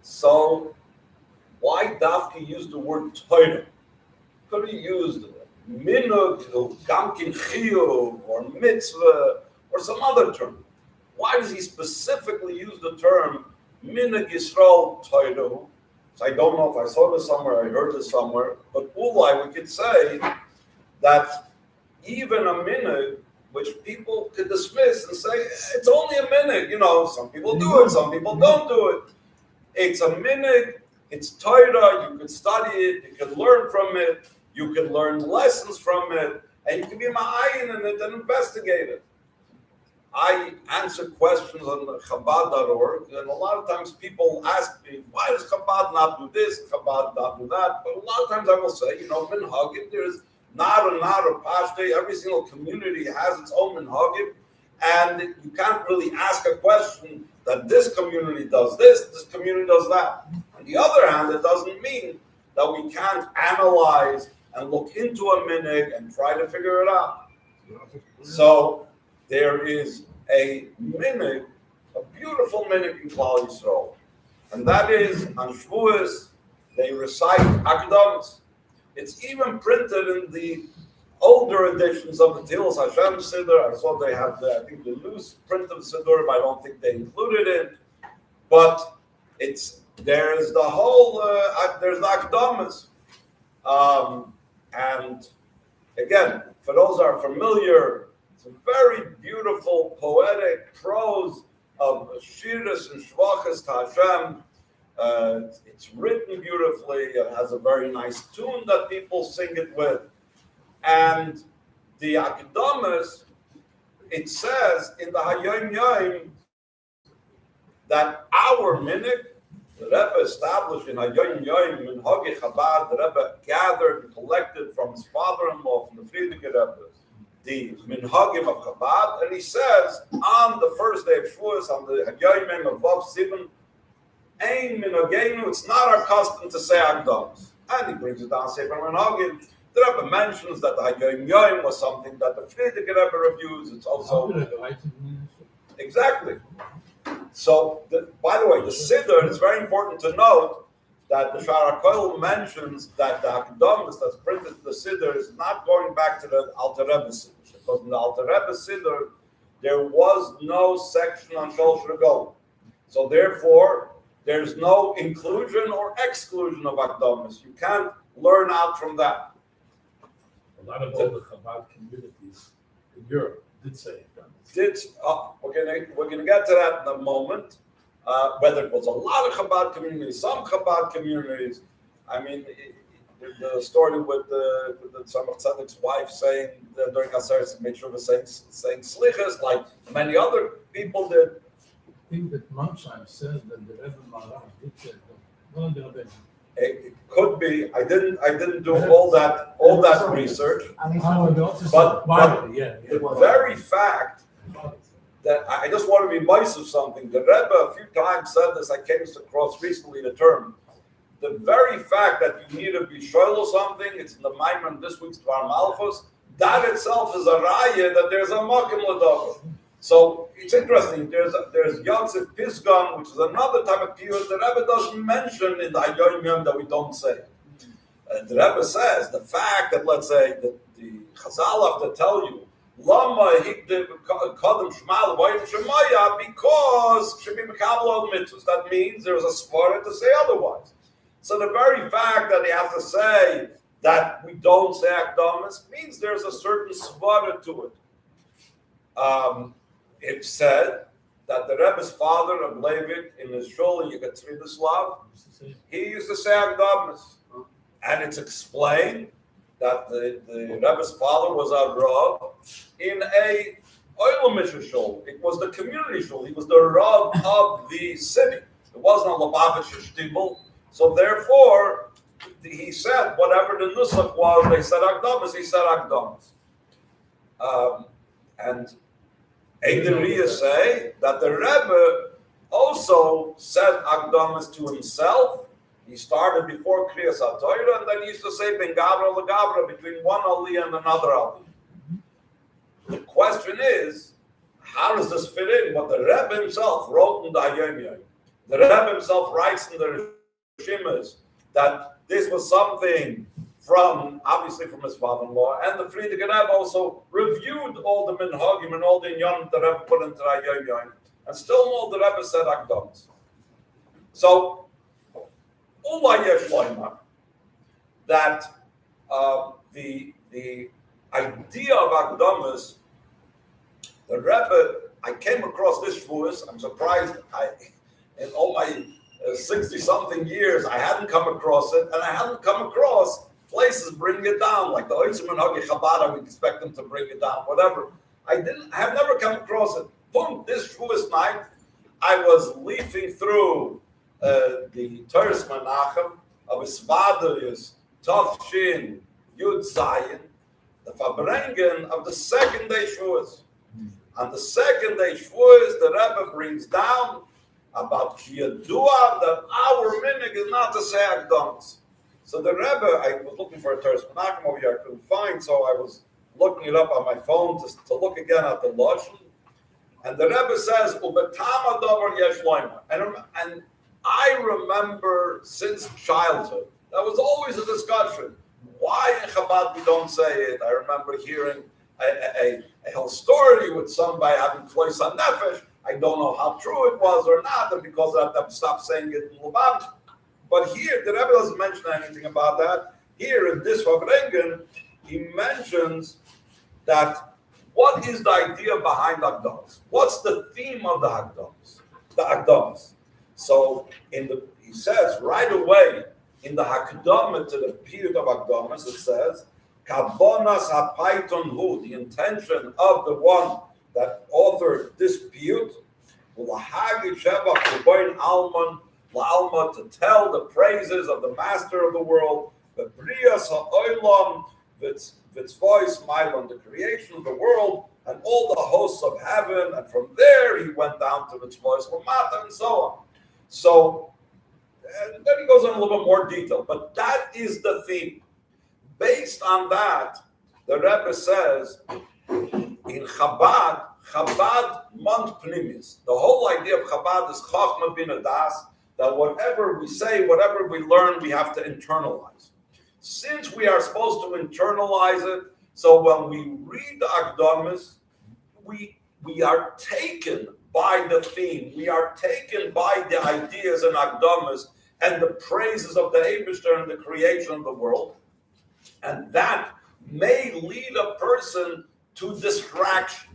so why Dafki use the word Torah? Could he use minhag, gamkin chiyuv, or mitzvah, or some other term? Why does he specifically use the term minhag Yisrael Torah? So I don't know if I saw this somewhere, I heard this somewhere, but ulai, we could say that even a minhag, which people could dismiss and say, it's only a minhag, some people do it, some people don't do it. It's a minhag, it's Torah, you could study it, you could learn from it, you could learn lessons from it, and you can be ma'ayin in it and investigate it. I answer questions on Chabad.org, and a lot of times people ask me, why does Chabad not do this, Chabad not do that? But a lot of times I will say, minhagim, there's nara pashte, every single community has its own minhagim, and you can't really ask a question that this community does this community does that. On the other hand, it doesn't mean that we can't analyze and look into a minhag and try to figure it out. So there is a minhag, a beautiful minhag in Klal Yisrael, and that is on Hashavuos they recite Akdamas. It's even printed in the older editions of the Tilas Hashem Siddur. I saw they have the loose print of Siddur, but I don't think they included it. But there's the whole there's the Akdamas, and again, for those who are familiar, it's a very beautiful poetic prose of Shiras and Shvachas to Hashem. It's written beautifully. It has a very nice tune that people sing it with. And the Akdamas, it says in the Hayom Yom that our minhag, the Rebbe established in Hayoyim Yoyim in Hagi Chabad, the Rebbe gathered and collected from his father-in-law, from the Frierdiker Rebbe, the minhagim of Chabad, and he says on the first day of Shavuos, on the Hayoyim of Vav Sivan, Ein minhagenu, it's not our custom to say Agdams. And he brings it down, Sefer Minhagim. The Rebbe mentions that the Hayoyim Yoyim was something that the Frierdiker Rebbe reviews. It's also exactly. So, by the way, the Siddur, it's very important to note that the Shara Koil mentions that the Akdamis that's printed in the Siddur is not going back to the Alter Rebbe Siddur. Because in the Alter Rebbe Siddur, there was no section on Shol Shregol. So therefore, there's no inclusion or exclusion of Akdamis. You can't learn out from that. A lot of older Chabad communities in Europe did say it. We're gonna get to that in a moment. Whether it was a lot of Chabad communities, some Chabad communities. I mean, the story with the Tzemach Tzedek's wife saying that during Aseret Mitzvah saying slichas, like many other people did. I think that Mansheim says that the Rebbe Maharaj did say that. It could be. I didn't do all that research. But the very fact that I just want to be nice of something. The Rebbe a few times said this. I came across recently the term. The very fact that you need to be shoyl something, it's in the Maimon this week's Dvar Malchus, that itself is a raya that there's a makim l'dover. So it's interesting. There's Yosef Pisgon, which is another type of piyut the Rebbe doesn't mention in the Hayoyim Yom that we don't say. The Rebbe says the fact that, let's say, that the Chazal have to tell you Lama Kadam Shmal Vayim Shemaya because should be Mekabel al mitzvahs. That means there's a svara to say otherwise. So the very fact that he has to say that we don't say Akdamis means there's a certain svara to it. It's said that the Rebbe's father of Levit in his shul in Yekaterislav, he used to say Akdamis, and it's explained that the Rebbe's father was a Rav in a Oilamish shul. It was the community shul. He was the Rav of the city. It wasn't a Lubavitcher shtibel. So therefore, he said whatever the nusach was. They said Akdamis. He said Akdamis. And Eideriya say that the Rebbe also said Akdamis to himself. He started before Kriyas HaTorah, and then he used to say Ben Gavra LeGavra between one Ali and another Ali. The question is, how does this fit in? What the Rebbe himself wrote in the Hayoyim Yom. The Rebbe himself writes in the Rishimas that this was something obviously from his father-in-law, and the Frierdiker Rebbe also reviewed all the minhagim and all the inyan the Rebbe put into the Hayoyim Yom, and still more the Rebbe said Akdamis. So, that the idea of Akdamis, the Rebbe, I came across this Shavuos. I'm surprised. In all my 60-something years, I hadn't come across it, and I hadn't come across places bring it down, like the Oitzim and Hagi Chabad. I would expect them to bring it down, whatever. I have never come across it. Boom! This Shavuos night, I was leafing through the Torah Menachem of Isvadarius, Tov Shin, Yud Zayin, the Fabrengen of the second day Shavuos. On the second day Shavuos, the Rebbe brings down about Kiyadua that our minhag is not to say Akdamis. So the Rebbe, I was looking for a Torah Menachem over here, I couldn't find, so I was looking it up on my phone to look again at the Lashon. And the Rebbe says, Ubetama Dover Yesh Loima. And I remember since childhood, that was always a discussion. Why in Chabad we don't say it? I remember hearing a whole story with somebody having Klois HaNefesh. I don't know how true it was or not, and because of that, they stopped saying it in Lubavitch. But here, the Rebbe doesn't mention anything about that. Here in this Fabrengen, he mentions that what is the idea behind Akdamis? What's the theme of the Akdamis? The Akdamis. So he says right away in the Hakdamah to the period of Akdamis, it says, Kavonas HaPaiton Hu, the intention of the one that authored this piyut, to tell the praises of the Master of the world, the Brias Ha'olam, its voice, on the creation of the world, and all the hosts of heaven, and from there he went down to its voice, Lamata, and so on. So, and then he goes in a little bit more detail, but that is the theme. Based on that, the Rebbe says, in Chabad mont pnimis. The whole idea of Chabad is Chachma bin Adas, that whatever we say, whatever we learn, we have to internalize. Since we are supposed to internalize it, so when we read the Akdamis, we are taken by the theme, we are taken by the ideas in Akdamis and the praises of the Eibishter and the creation of the world, and that may lead a person to distraction.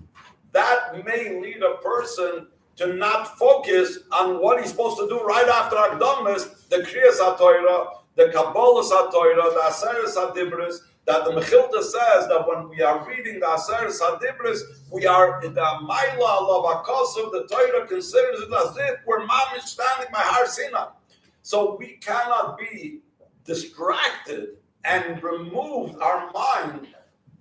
That may lead a person to not focus on what he's supposed to do right after Akdamis, the Kriyas HaTorah, the Kabbalah HaTorah, the Aseres HaDibros, that the Mechilta says that when we are reading the Aseres HaDibros, we are in the Maila of Akasav, the Torah considers it as if we're mamish standing by Har Sinai. So we cannot be distracted and remove our mind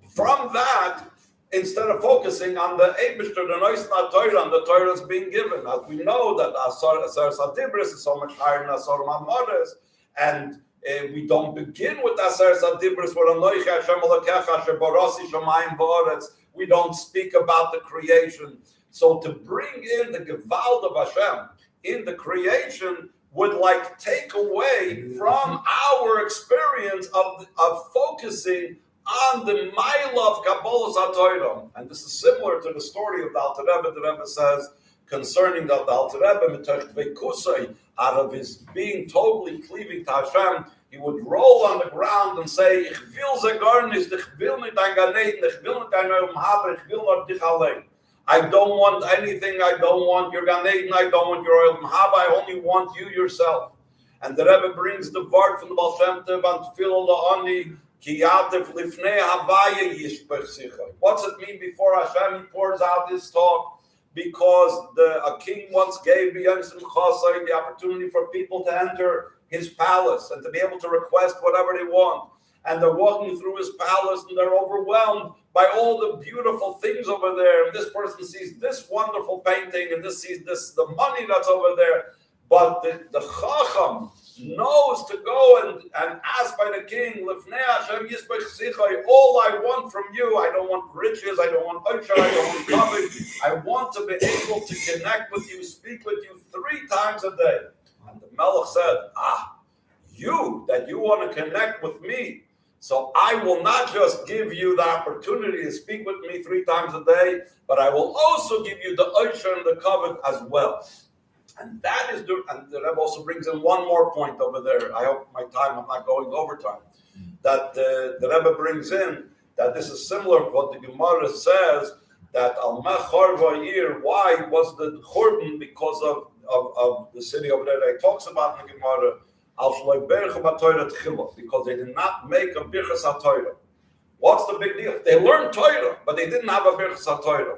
from that instead of focusing on the Eibishter, the Noisna Torah, and the Torah is being given. As we know that Aseres HaDibros is so much higher than Asar Mamares, and we don't begin with Aseres HaDibros for Anoichi Hashem Elokecha Asher Barasi Shamayim Va'aretz. We don't speak about the creation. So to bring in the Gewalt of Hashem in the creation would like take away from our experience of focusing on the Maila of Kabbalah HaTorah. And this is similar to the story of the Alter Rebbe. The Rebbe says concerning that the Alter Rebbe, Mitoch Veikusai, out of his being totally cleaving to Hashem, he would roll on the ground and say, Ich will ze gar nicht, ich will nicht ein Gan Eden, ich will nicht ein Olam Haba, ich will nur dich allein. I don't want anything, I don't want your Gan Eden, I don't want your Olam Haba, I only want you yourself. And the Rebbe brings the word from the Baal Shem Tov, and Tefillah La'ani, Ki Yatev Lifnei Havaya Yishpech Sicha. What's it mean before Hashem pours out his talk? Because a king once gave the opportunity for people to enter his palace and to be able to request whatever they want. And they're walking through his palace and they're overwhelmed by all the beautiful things over there. And this person sees this wonderful painting and this sees the money that's over there. But the Chacham knows to go and ask by the king, Lifnei Hashem Yisbech Sichai, all I want from you, I don't want riches, I don't want Oisha, I don't want covet, I want to be able to connect with you, speak with you 3 times a day. And the Melech said, you want to connect with me, so I will not just give you the opportunity to speak with me 3 times a day, but I will also give you the Oisha and the covet as well. And that is and the Rebbe also brings in one more point over there. I hope I'm not going overtime. That the Rebbe brings in that this is similar to what the Gemara says, that Al Mechar Vayir, why was the Churban because of the city over there that he talks about in the Gemara, Al Shloi Bercha BaTorah Tchila, because they did not make a Birchas HaTorah. What's the big deal? They learned Torah, but they didn't have a Birchas HaTorah.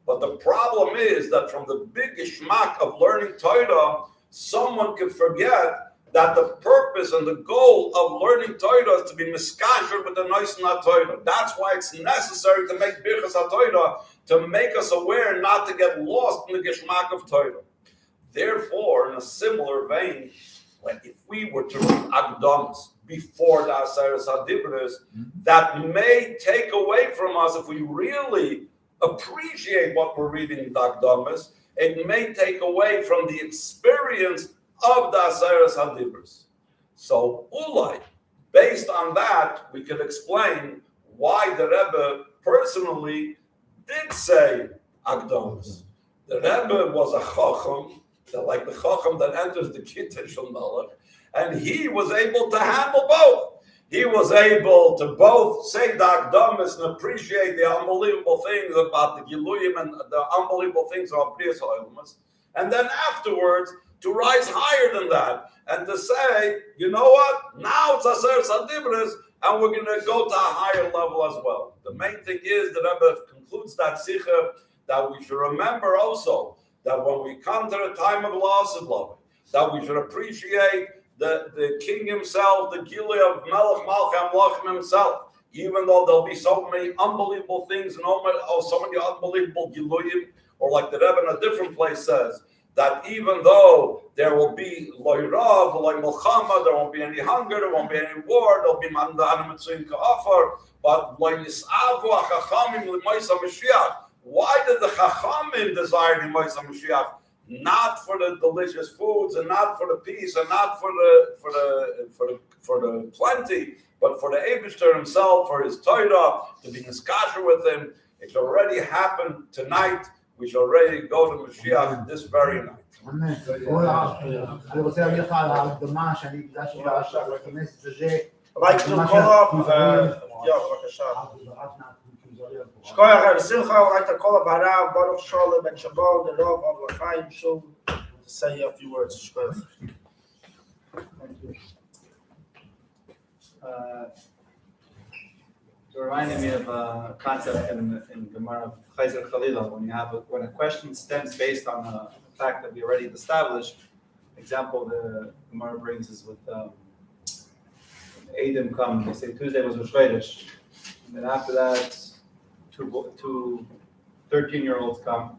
But the problem is that from the big ishmak of learning Torah, someone could forget that the purpose and the goal of learning Torah is to be miskasher with the Noisna Torah. That's why it's necessary to make Birchas HaTorah, to make us aware not to get lost in the geshmak of Torah. Therefore, in a similar vein, if we were to read Akdamis before the Aseres HaDibros, that may take away from us, if we really appreciate what we're reading in the Akdamis, it may take away from the experience of the Aseres HaDibros. So, Ulai, based on that, we could explain why the Rebbe personally did say Akdamis. The Rebbe was a Chacham, like the Chacham that enters the Kittah Shel Melech, and he was able to handle both. He was able to both say the Akdamis and appreciate the unbelievable things about the Giluyim and the unbelievable things about Priyas HaOlamas, and then afterwards to rise higher than that and to say, you know what, now it's Aseres HaDibros and we're going to go to a higher level as well. The main thing is that Rebbe concludes that Sikha that we should remember also that when we come to the time of loss of love, that we should appreciate the king himself, the Gilui of Melech Malcham Lachem himself, even though there'll be so many unbelievable things and so many unbelievable Giluyim, or like the Rebbe in a different place says, that even though there will be loy rav, loy milchama, there won't be any hunger, there won't be any war, there'll be mandanim mitzuin ka'afar, but loy nisavu ha'chachamim l'moisa Mashiach. Why did the chachamim desire the moisa Mashiach? Not for the delicious foods, and not for the peace, and not for the plenty, but for the Eibishter himself, for his Torah, to be niskasher with him. It already happened tonight. We shall already go to Mashiach this very night. אני רוצה להגיד לך על ההקדמה שאני הקדשתי לכנס הזה. I'd like to call up, בבקשה. Shkoyach Simcha, I'd like to call up Harav Baruch Shalom and Shabbat, the Rav of L'chaim Shul, to say a few words. Shkoyach. Thank you. It reminded me of a concept in Gemara Chayzer Chalila, when a question stems based on a fact that we already established. Example the Gemara brings is with Adam come. They say Tuesday was Rosh Chodesh, and then after that, two 13-year-olds come,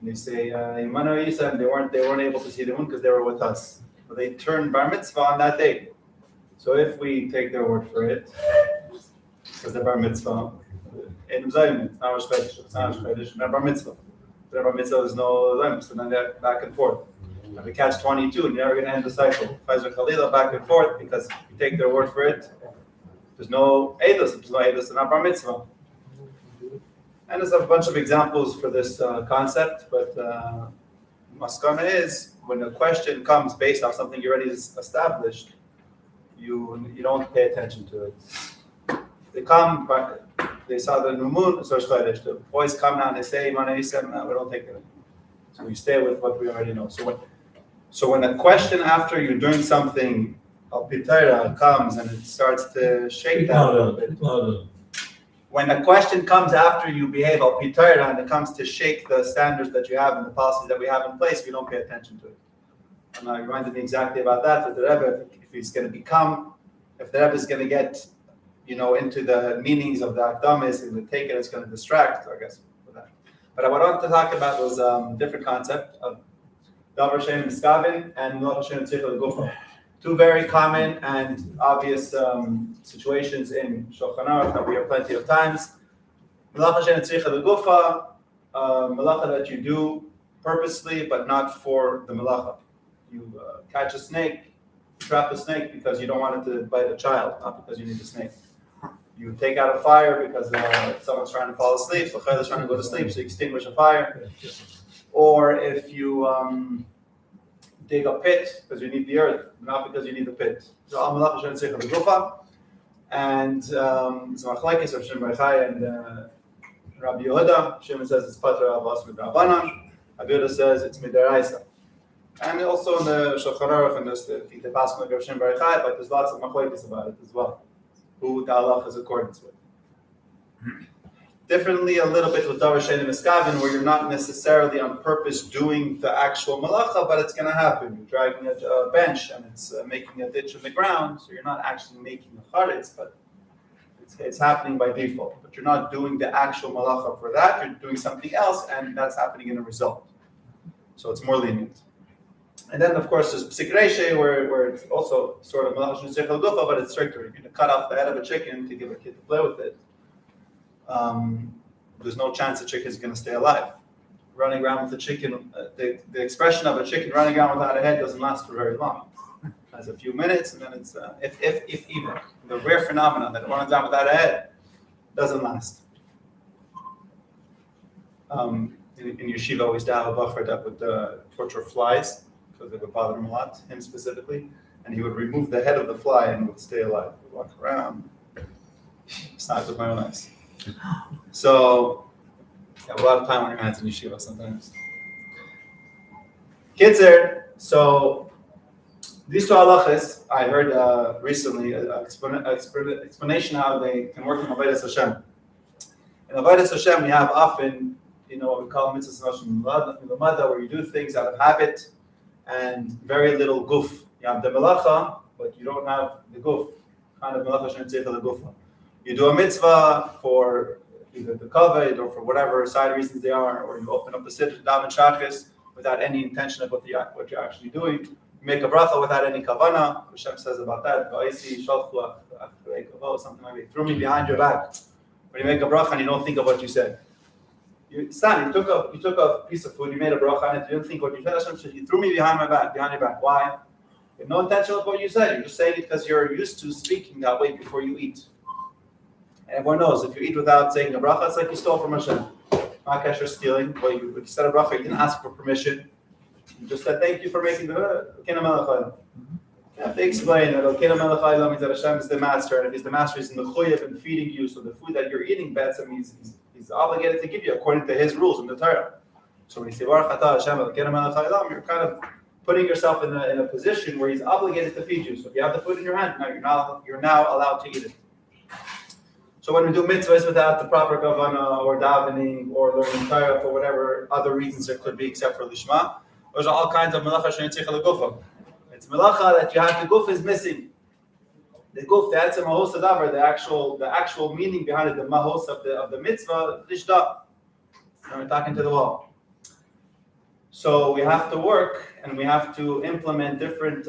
and they say Imanu Yisa, and they weren't able to see the moon because they were with us. But they turned bar mitzvah on that day. So if we take their word for it, because the bar mitzvah, it's not Rosh Chodesh, it's not Rosh Chodesh, it's not bar mitzvah. The bar mitzvah is no limit, so then they're back and forth. And we catch 22, and you're never going to end the cycle. Chayzer Chalila back and forth, because if you take their word for it, there's no edus, it's not bar mitzvah. And there's a bunch of examples for this concept, but maskana is when a question comes based off something you already established, you don't pay attention to it. They come, but they saw the new moon, so the boys come now and they say, "Mana Yisem," we don't take it. So we stay with what we already know. So when a question after you're doing something, al pitayra comes and it starts to shake that a little bit. When a question comes after you behave al pitayra and it comes to shake the standards that you have and the policies that we have in place, we don't pay attention to it. And I reminded me exactly about that with the Rebbe. If he's going to if the Rebbe is going to get, into the meanings of the Akdamis and the take it, it's going to distract, I guess, for that. But what I wanted to talk about was a different concept of Davar Shem Miskavin and Melach Hashem Tzricha L'Gufa. Two very common and obvious situations in Shulchan Aruch that we have plenty of times. Melach Hashem Tzricha L'Gufa, melacha that you do purposely, but not for the melacha. You catch a snake, trap a snake because you don't want it to bite a child, not because you need a snake. You take out a fire because someone's trying to fall asleep, or is trying to go to sleep, so you extinguish a fire. Or if you dig a pit because you need the earth, not because you need the pit. So al malach Hashem tzricha l'gufa, and it's machlekes of Shimon Bar Yochai and Rabbi Yehuda. Shimon says it's patra avos midrabanan. Rabbi Yehuda says it's midaraisa. And also in the Shulchan Aruch and the Pasuk of Shimon Bar Yochai, but there's lots of machlekes about it as well, who the halach is accordance with. Differently a little bit with Davar Sheni Miskavin, where you're not necessarily on purpose doing the actual malacha, but it's going to happen. You're dragging a bench and it's making a ditch in the ground, so you're not actually making a charetz, but it's happening by default. But you're not doing the actual malacha for that, you're doing something else, and that's happening in a result. So it's more lenient. And then, of course, there's Psik Reishe, where it's also sort of malacha shenitzich al-gufa, but it's stricter. You're going to cut off the head of a chicken to give a kid to play with it. There's no chance the chicken is going to stay alive. Running around with a chicken, the expression of a chicken running around without a head doesn't last for very long. It has a few minutes, and then it's, if even, the rare phenomenon that runs around without a head doesn't last. In yeshiva, we used to have a buffer that would torture flies, because it would bother him a lot, him specifically, and he would remove the head of the fly and would stay alive. He would walk around. It's not with my own eyes. So, you have a lot of time on your hands in yeshiva sometimes. Kitzer, so these two halachas, I heard recently an explanation how they can work in Avodas Hashem. In Avodas Hashem, we have often what we call mitzvahs milumada, where you do things out of habit and very little guf. You have the melacha, but you don't have the guf. Kind of melacha she'en tzeicha legufa. You do a mitzvah for either the kavod or for whatever side reasons they are, or you open up the siddur daven shachis without any intention of what you're actually doing. You make a bracha without any kavana. Hashem says about that, something like that. Threw me behind your back. When you make a bracha and you don't think of what you said. You took a piece of food, you made a bracha on it, you didn't think what you said. Hashem said, you threw me behind your back. Why? You have no intention of what you said. You're just saying it because you're used to speaking that way before you eat. And everyone knows, if you eat without saying a bracha, it's like you stole from Hashem. Not kasher stealing. Well, you said a bracha, you didn't ask for permission. You just said, thank you for making the Kina Melech Haolam. You have to explain that Kina Melech Haolam means that Hashem is the master, and if he's the master, he's in the chuyev and feeding you, so the food that you're eating, he's obligated to give you according to his rules in the Torah. So when you say, Baruch atah Hashem Kina Melech Haolam, you're kind of putting yourself in a position where he's obligated to feed you. So if you have the food in your hand, now you're now allowed to eat it. So when we do mitzvahs without the proper kavana or davening or learning Torah for whatever other reasons there could be except for lishma, those are all kinds of melacha she'en tzeicha legufa. It's melacha that you have the guf is missing. The guf, the etzem mahos hadavar, the actual meaning behind it, the mahos of the mitzvah, lishda. We're talking to the wall. So we have to work and we have to implement different,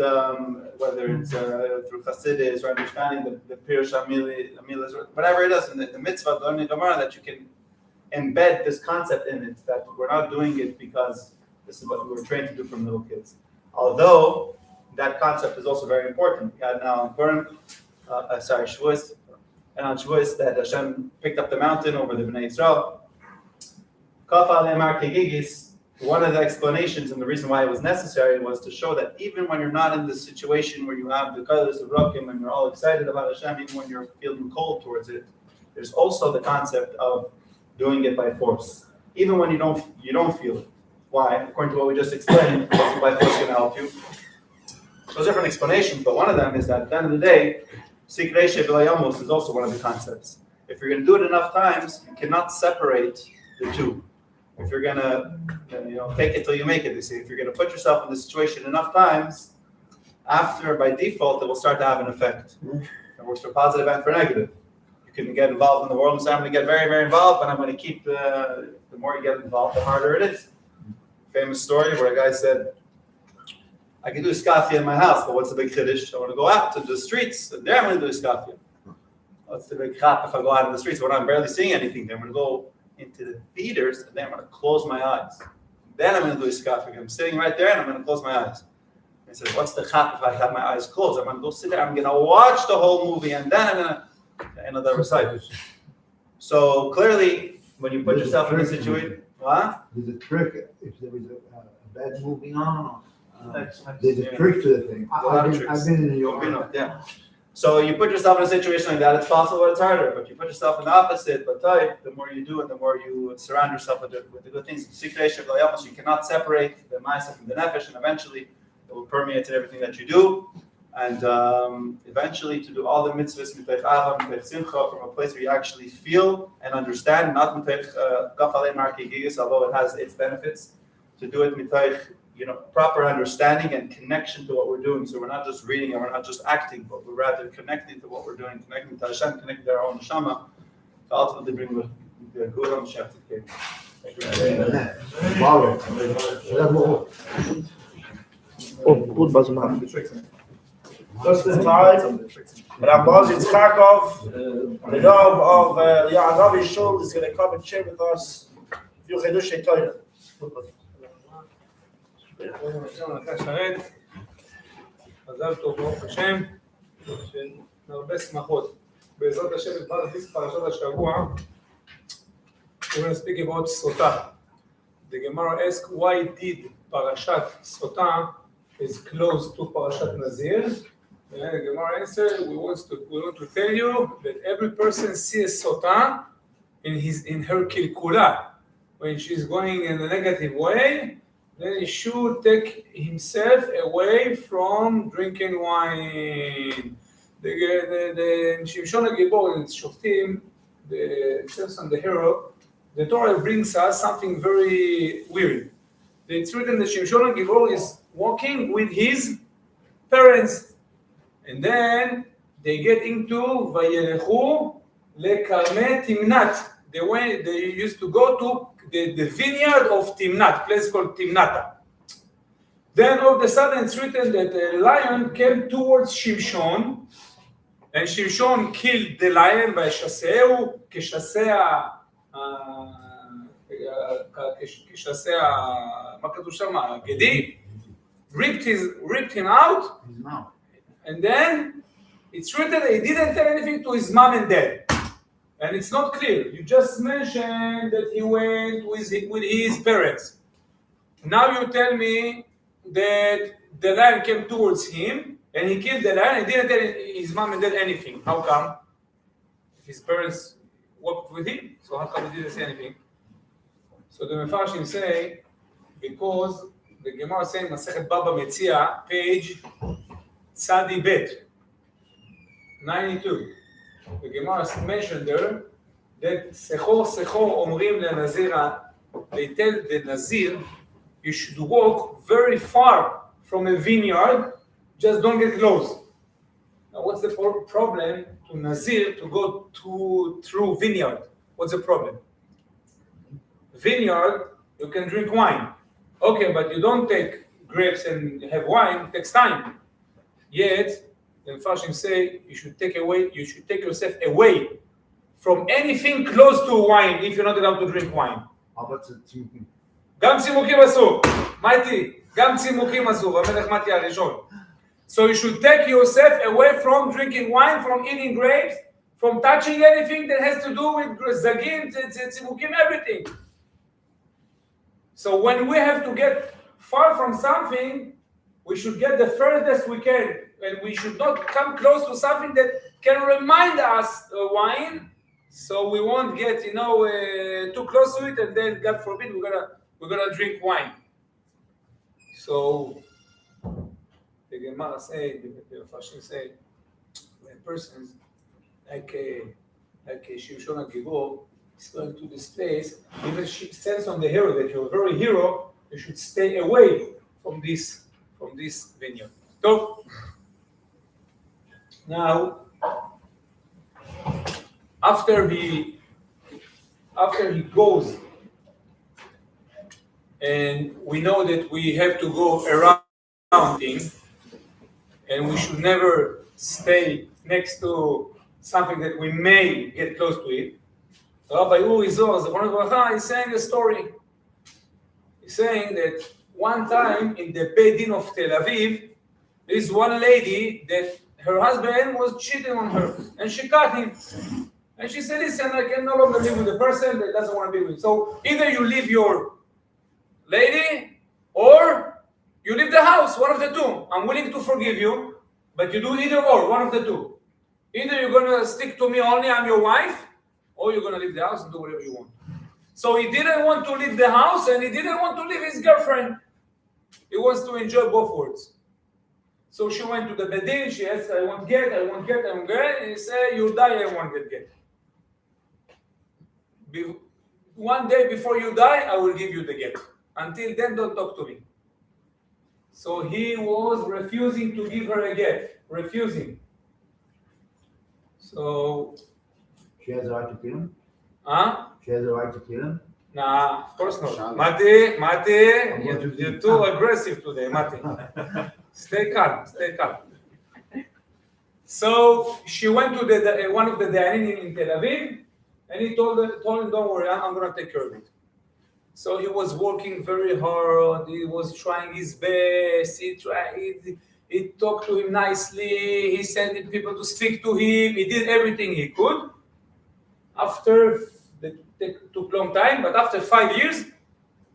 whether it's through Chassidus or understanding the Pirush Amilas, or whatever it is, in the mitzvah, learning Gemara, that you can embed this concept in it, that we're not doing it because this is what we were trained to do from little kids. Although that concept is also very important. We had now in Purim, Shavuos, and on Shavuos that Hashem picked up the mountain over the Bnei Yisrael. Kaf alei mar kegigis. One of the explanations and the reason why it was necessary was to show that even when you're not in the situation where you have the colors of Rakim and you're all excited about Hashem, even when you're feeling cold towards it, there's also the concept of doing it by force. Even when you don't feel it. Why? According to what we just explained, by force can help you. So there's different explanations, but one of them is that at the end of the day, Sikrei Shevilayamos is also one of the concepts. If you're going to do it enough times, you cannot separate the two. If you're gonna, take it till you make it, they say. If you're gonna put yourself in this situation enough times, after by default it will start to have an effect. It works for positive and for negative. You can get involved in the world and say, I'm gonna get very, very involved, but I'm gonna keep the more you get involved, the harder it is. Famous story where a guy said, I can do iskafia in my house, but what's the big chiddush? I want to go out to the streets, and there I'm gonna do iskafia. What's the big chap if I go out in the streets when I'm barely seeing anything? Then I'm gonna go into the theaters, and then I'm going to close my eyes. Then I'm going to do iskafik. I'm sitting right there, and I'm going to close my eyes. He says, what's the chap if I have my eyes closed? I'm going to go sit there, I'm going to watch the whole movie, and then I'm going to end of the recital. So clearly, when you put yourself in a situation, what? There's a trick. If there was a bad movie on, there's a trick to the thing. I've been in New York. Yeah. So you put yourself in a situation like that, it's possible, but it's harder. But you put yourself in the opposite, but the more you do and the more you surround yourself with the good things. You cannot separate the ma'aseh from the nefesh, and eventually it will permeate in everything that you do. And eventually to do all the mitzvahs mitayich ava, mitayich simcha, from a place where you actually feel and understand, not mitayich kaf alei mar kegigis, although it has its benefits, to do it mitayich, proper understanding and connection to what we're doing. So we're not just reading and we're not just acting, but we're rather connecting to what we're doing, connecting to Hashem, connecting to our own neshama, to ultimately bring the good on Shef. Thank you. Just in time, Rabbi Yitzchakov, the Rav of Ya'aravi Shul, is going to come and share with us a few Chidushei Torah. מזל טוב, ברוך השם, הרבה שמחות. בעזרת השם, כבר נכניס פרשת השבוע. We're going to speak about Sotah. The Gemara asks, why did Parashat Sotah is close to Parashat Nazir? And the Gemara answered, we want to tell you that every person sees Sotah in her kilkula. When she's going in a negative way, then he should take himself away from drinking wine. The Shimshon HaGibor in Shoftim, the Samson, the hero, the Torah brings us something very weird. It's written that Shimshon HaGibor is walking with his parents, and then they get into Vayelechu leKarmei Timnat. They used to go to the vineyard of Timnat, place called Timnata. Then all of a sudden it's written that a lion came towards Shimshon, and Shimshon killed the lion by Shaseu, מה כתוב שם? גדי, ripped him out, His mouth. and then it's written that he didn't tell anything to his mom and dad. And it's not clear. You just mentioned that he went with his parents. Now you tell me that the lion came towards him and he killed the lion and didn't tell his mom and dad anything. How come? His parents walked with him, so how come he didn't say anything? So the Mefarshim say, because the Gemara is saying, Masechet Baba Metzia, page Tzadi Bet, 92. The Gemara mentioned there that Sechor Omrim LeNazira, they tell the Nazir, you should walk very far from a vineyard, just don't get close. Now what's the problem to Nazir to go through vineyard? What's the problem? Vineyard, you can drink wine. Okay, but you don't take grapes and have wine, it takes time. Yet, the Mepharshim say you should take yourself away from anything close to wine if you're not allowed to drink wine. How about the tzimkim? גם צימוקים אסור. מה איתי? גם צימוקים אסור. המלך מתי הראשון. So you should take yourself away from drinking wine, from eating grapes, from touching anything that has to do with zagim, tzimukim, everything. So when we have to get far from something, we should get the furthest we can, and we should not come close to something that can remind us wine, so we won't get too close to it, and then God forbid we're gonna drink wine. So the Gemara say, the Mepharshim say, when a person like Shimshon HaGibor is going to this place, even she says on the hero that you're a very hero, you should stay away from this vineyard. So now, after he goes, and we know that we have to go around him, and we should never stay next to something that we may get close to it. Rabbi Uri Zohar, Zechron Livracha, is saying a story. He's saying that one time in the Beit Din of Tel Aviv, there is one lady that her husband was cheating on her, and she cut him. And she said, listen, I can no longer live with the person that doesn't want to be with me. So either you leave your lady, or you leave the house, one of the two. I'm willing to forgive you, but you do either or, one of the two. Either you're going to stick to me only, I'm your wife, or you're going to leave the house and do whatever you want. So he didn't want to leave the house, and he didn't want to leave his girlfriend. He wants to enjoy both worlds. So she went to the bedin, she asked, I want get, and he said, you die, I won't get. One day before you die, I will give you the get. Until then, don't talk to me. So he was refusing to give her a get. Refusing. So... She has the right to kill him? Huh? She has the right to kill him? Nah, of course not. Mati, you're too aggressive today, Mati. Stay calm. So she went to one of the Dayanim in Tel Aviv, and he told him, don't worry, I'm going to take care of it. So he was working very hard. He was trying his best. He talked to him nicely. He sent people to speak to him. He did everything he could. It took a long time, but after 5 years,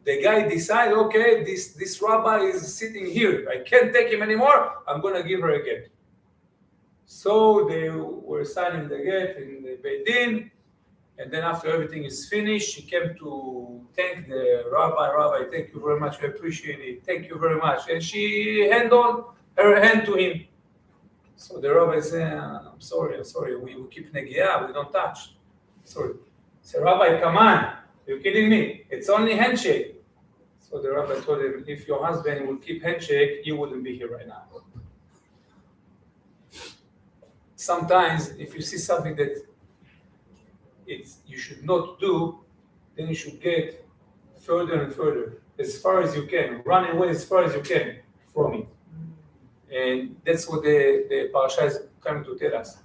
the guy decided, okay, this rabbi is sitting here. I can't take him anymore. I'm going to give her a get. So they were signing the get in the Beit Din. And then after everything is finished, she came to thank the rabbi. Rabbi, thank you very much. I appreciate it. Thank you very much. And she handed on her hand to him. So the rabbi said, I'm sorry. We keep negiah. We don't touch. Sorry. Say, Rabbi, come on. You're kidding me? It's only handshake. So the rabbi told him, if your husband would keep handshake, you wouldn't be here right now. Sometimes, if you see something that you should not do, then you should get further and further, as far as you can. Run away as far as you can from it. And that's what the parasha is coming to tell us.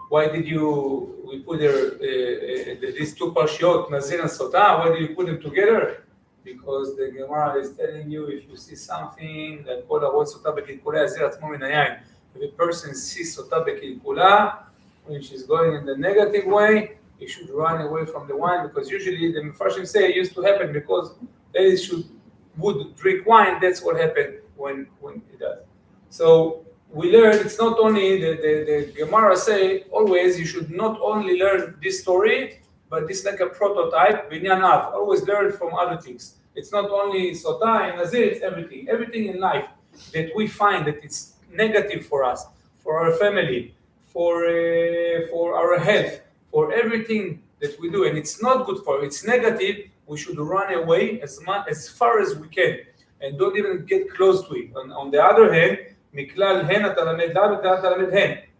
Why did we put these two parashiot, Nazir and Sotah, why did you put them together? Because the Gemara is telling you, if you see something like כל הרואה סוטה בקלקולה יזהיר עצמו מן היין. If a person sees סוטה בקלקולה, when she's going in the negative way, he should run away from the wine, because usually the Mefarshim say it used to happen because ladies would drink wine. That's what happened when it does. So we learn it's not only the Gemara say always you should not only learn this story, but this like a prototype, binyan av. Always learn from other things. It's not only Sotah and Nazir, it's everything in life that we find that it's negative for us, for our family, for our health, for everything that we do, and it's not good for it's negative. We should run away as far as we can, and don't even get close to it. On the other hand,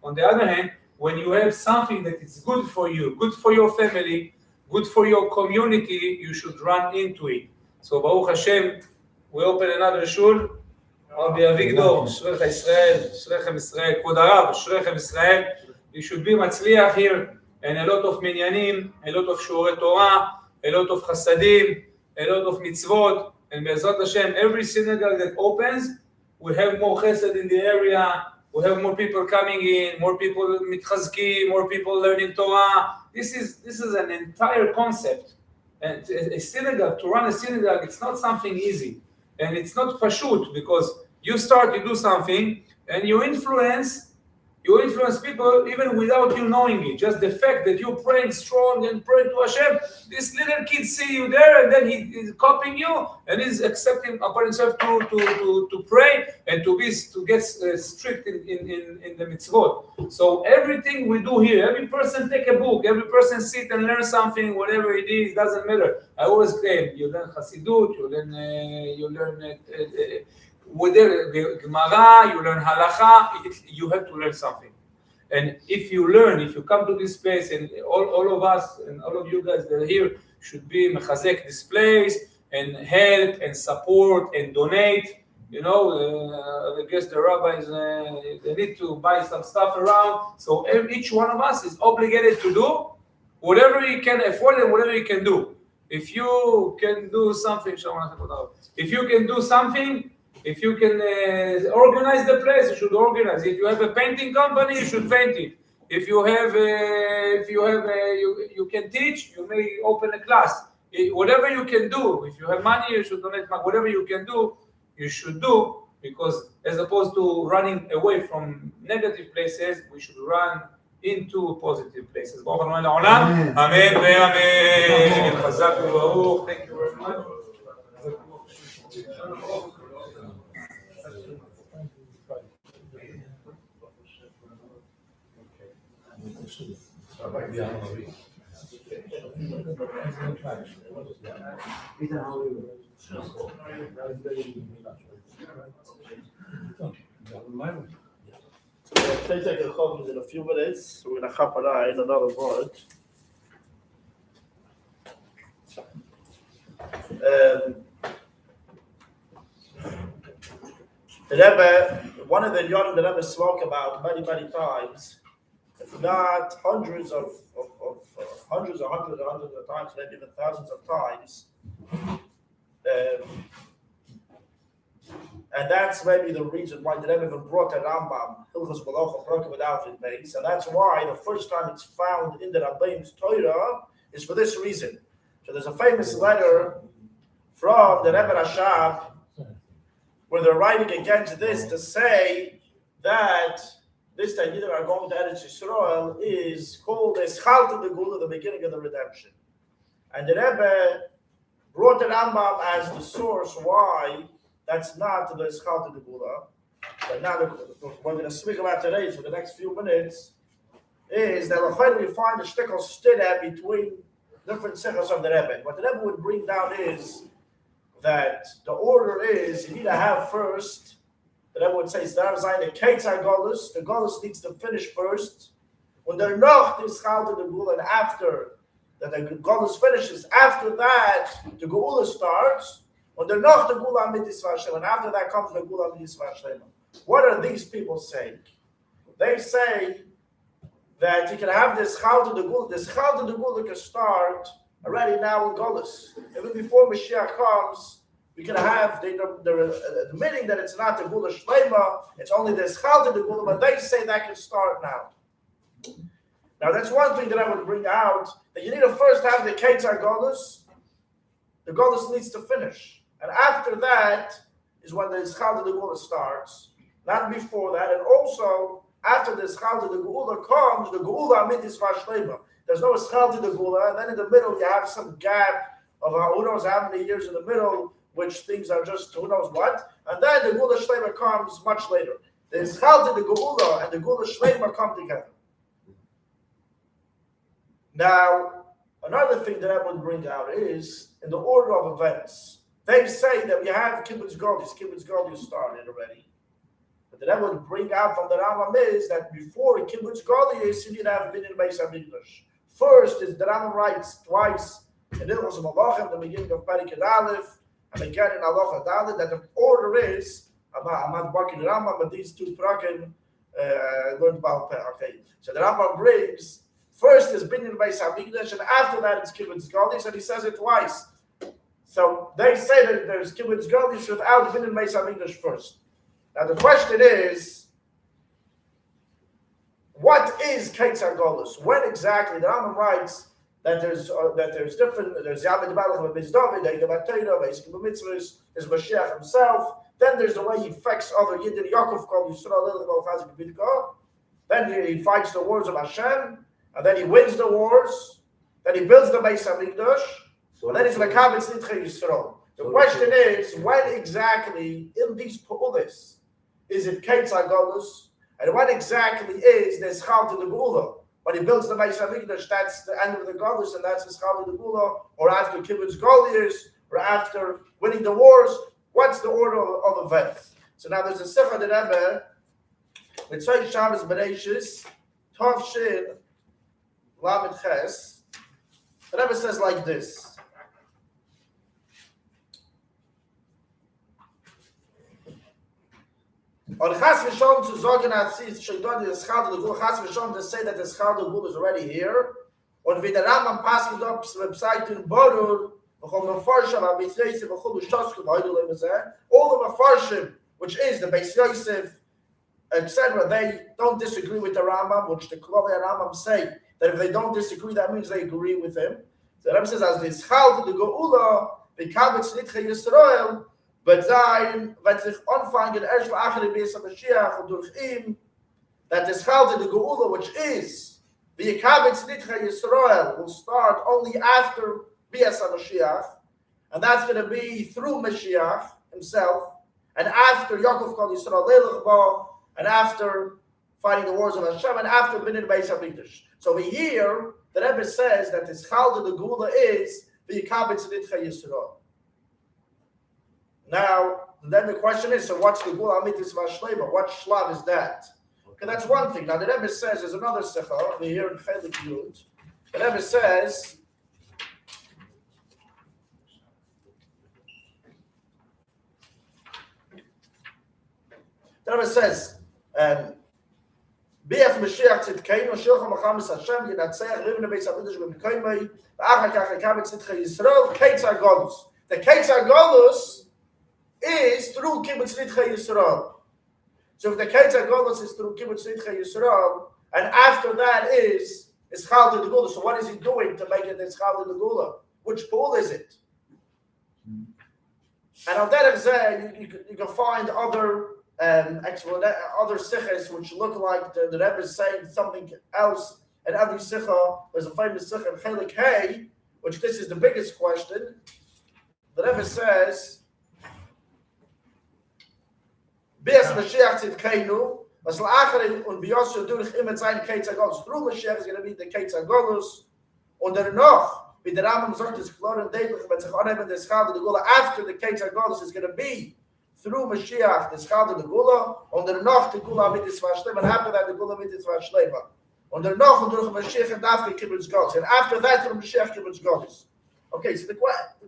on the other hand, when you have something that is good for you, good for your family, good for your community, you should run into it. So Baruch Hashem, we open another shul. Rabbi Avigdor, Shrecha Israel, Shrechem Israel, Kvod Harav, Shrechem Israel. You should be matzliach here, and a lot of minyanim, a lot of shurei Torah, a lot of chasadim, a lot of mitzvot, and Be'ezrat Hashem, every synagogue that opens, we have more chesed in the area, we have more people coming in, more people mitchazkim, more people learning Torah. This is an entire concept. And a synagogue, to run a synagogue, it's not something easy. And it's not pashut, because you start to do something, and you influence people even without you knowing it. Just the fact that you're praying strong and praying to Hashem, this little kid see you there, and then he's copying you, and he's accepting upon himself to pray and to get strict in the mitzvot. So everything we do here, every person take a book, every person sit and learn something, whatever it is, doesn't matter. I always claim you learn Hasidut, you learn whatever, Gemara, you learn Halacha, you have to learn something. And if you come to this place, and all of us and all of you guys that are here should be mechazek this place and help and support and donate. You know, I guess the rabbis, they need to buy some stuff around. So each one of us is obligated to do whatever he can afford and whatever he can do. If you can do something, if you can organize the place, you should organize. If you have a painting company, you should paint it. If you can teach, you may open a class. Whatever you can do, if you have money, you should donate money. Whatever you can do, you should do, because as opposed to running away from negative places, we should run into positive places. Amen. Amen. Thank you very much. Take a comment in a few minutes. We're going to chapara in another word. The Rebbe, one of the young the Rebbe spoke about many times, if not hundreds of times, maybe even thousands of times. And that's maybe the reason why the Rebbe even brought the Rambam, Hilchos Malachim, broken with Alfred base. And that's why the first time it's found in the Rabbeim's Torah is for this reason. So there's a famous letter from the Rebbe Rashab where they're writing against this to say that this idea that are going to Eretz Yisrael is called Eschalta de Gula, the beginning of the redemption. And the Rebbe brought the Rambam as the source why that's not the Eschalta de Gula. But now what we're going to speak about today for the next few minutes is that we find the shtickle stida between different sichos of the Rebbe. What the Rebbe would bring down is that the order is you need to have first. The Rebbe would say the Ketzar Golus. The Golus needs to finish first. When they're noch is Chal to the Gula, and after that the Golus finishes, after that the Geula starts. When they're noch the Gula Mitzvah Hashem, and after that comes the Gula Mitzvah Hashem. What are these people saying? They say that you can have this Chal to the Gula. This Chal to the Gula can start already now in Golus. Even before Mashiach comes, we can have the admitting that it's not the Gula Shlema, it's only this Chal to the Gula, but they say that can start now. Now that's one thing that I would bring out, that you need to first have the Ketzar Golus. The Golus needs to finish. And after that is when the Chal to the Gula starts, not before that. And also, after the Chal to the Gula comes, the Gula Mitzvah Shlema. There's no Chal to the Gula, and then in the middle you have some gap of who knows how many years in the middle, which things are just who knows what. And then the Gula Shlema comes much later. The Chal to the Gula and the Gula Shlema come together. Now, another thing that I would bring out is in the order of events. They say that we have Kibbutz Goldis. Kibbutz Goldis started already. But that I would bring out from the Rambam is that before Kibbutz Goldis, you need to have been in Beis HaMikdash. First is the Rambam writes twice in Ilchos Malachim, at the beginning of Perek Aleph, and again in Halacha Dalet, that the order is, I'm not barking the Rambam, but these two prakim learned about. Okay, so the Rambam brings first is Binyan Beis HaMikdash, and after that it's Kibbutz Goldis, and he says it twice. So they say that there's Kibbutz Goldis without Binyan Beis HaMikdash first. Now the question is, what is Ketzar Golus? When exactly? The Rambam writes that there's different. There's Yamid Balach of Beis David, Eigabat Torah, Beis Mitzvahs, there's Mashiach himself. Then there's the way he affects other Yidden. Yaakov called Yisrael. Then he fights the wars of Hashem, and then he wins the wars. Then he builds the Beis HaMikdash, and then he's Lekabetz Nitchei Yisrael. The question is, when exactly in these Pa'ulis is it Ketzar Golus, and when exactly is the Chal to the Gula? When he builds the Beis HaMikdash, that's the end of the Golus, and that's the Chal to the Gula, or after Kibbutz Goldis, or after winning the wars. What's the order of events? So now there's a Sefer that Rebbe, Mitzvah Shabbos Bereshis, Tov Shin, Lamed Ches. The Rebbe says like this. On Chas V'Shalom to Zogen Atzis, Sheidon the Schal to the Gul, Chas V'Shalom to say that the Schal to the Gul is already here. On Vida Rambam passing up website in Borur, all the Mefarshim, which is the Beis Yosef, etc., they don't disagree with the Rambam, which the Klolei Rambam say that if they don't disagree, that means they agree with him. So the Rambam says, as the Schal to the Geula, the Kabetz Nitchei Yisrael, but sein, wird sich anfangen, erst nachher Beis HaMashiach und durch ihn, that the Schal to the Geula, which is the Kabetz Nitchei Yisrael, will start only after Beis HaMashiach, and that's going to be through Mashiach himself, and after Yaakov called Yisrael Leilach Ba, and after fighting the wars of Hashem, and after Binyan Beis HaMikdash. So over here, the Rebbe says that the Schal to the Gula is the Kabetz Nitchei Yisrael. Now, then the question is, so what's the Gula Mitzvah Shlema? What shlav is that? Okay, that's one thing. Now the Rebbe says, there's another Sefer over here in Chelik Yud. The Rebbe says, the Rebbe says, BF Mashiach Tzidkeinu, Shilcha Machamis Hashem, Yinatzech, Livin Beis HaMikdash B'Mikoimei, V'achar Kach HaKabetz Nitchei Yisrael, Ketzar Golus. The Ketzar Golus is through Kibbutz Nitchei Yisrael. So if the Ketzar Golus is through Kibbutz Nitchei Yisrael, and after that is Chal to the Gula, so what is he doing to make it Chal to the Gula? Which pool is it? And on that you can find other other sichas which look like the Rebbe is saying something else. And every sicha, there's a famous sicha in Chelik Hey, which this is the biggest question. The Rebbe says, Beis Mashiach Tzidkeinu, was la'achari und biyoshu durch immer sein Ketzar Golus. Through Mashiach is going to be the Ketzar Golus, und noch With the Rambam sagt, it's clear and deutlich, when sich annehmen the Schal the Gula after the Ketzar Golus is going to be through Mashiach, the Schal the Gula, und danach the Gula mit is Vashlema, and after that the Gula mit is Vashlema. Und danach und durch Mashiach and after Kibbutz Golus, and after that through Mashiach Kibbutz Golus. Okay, so the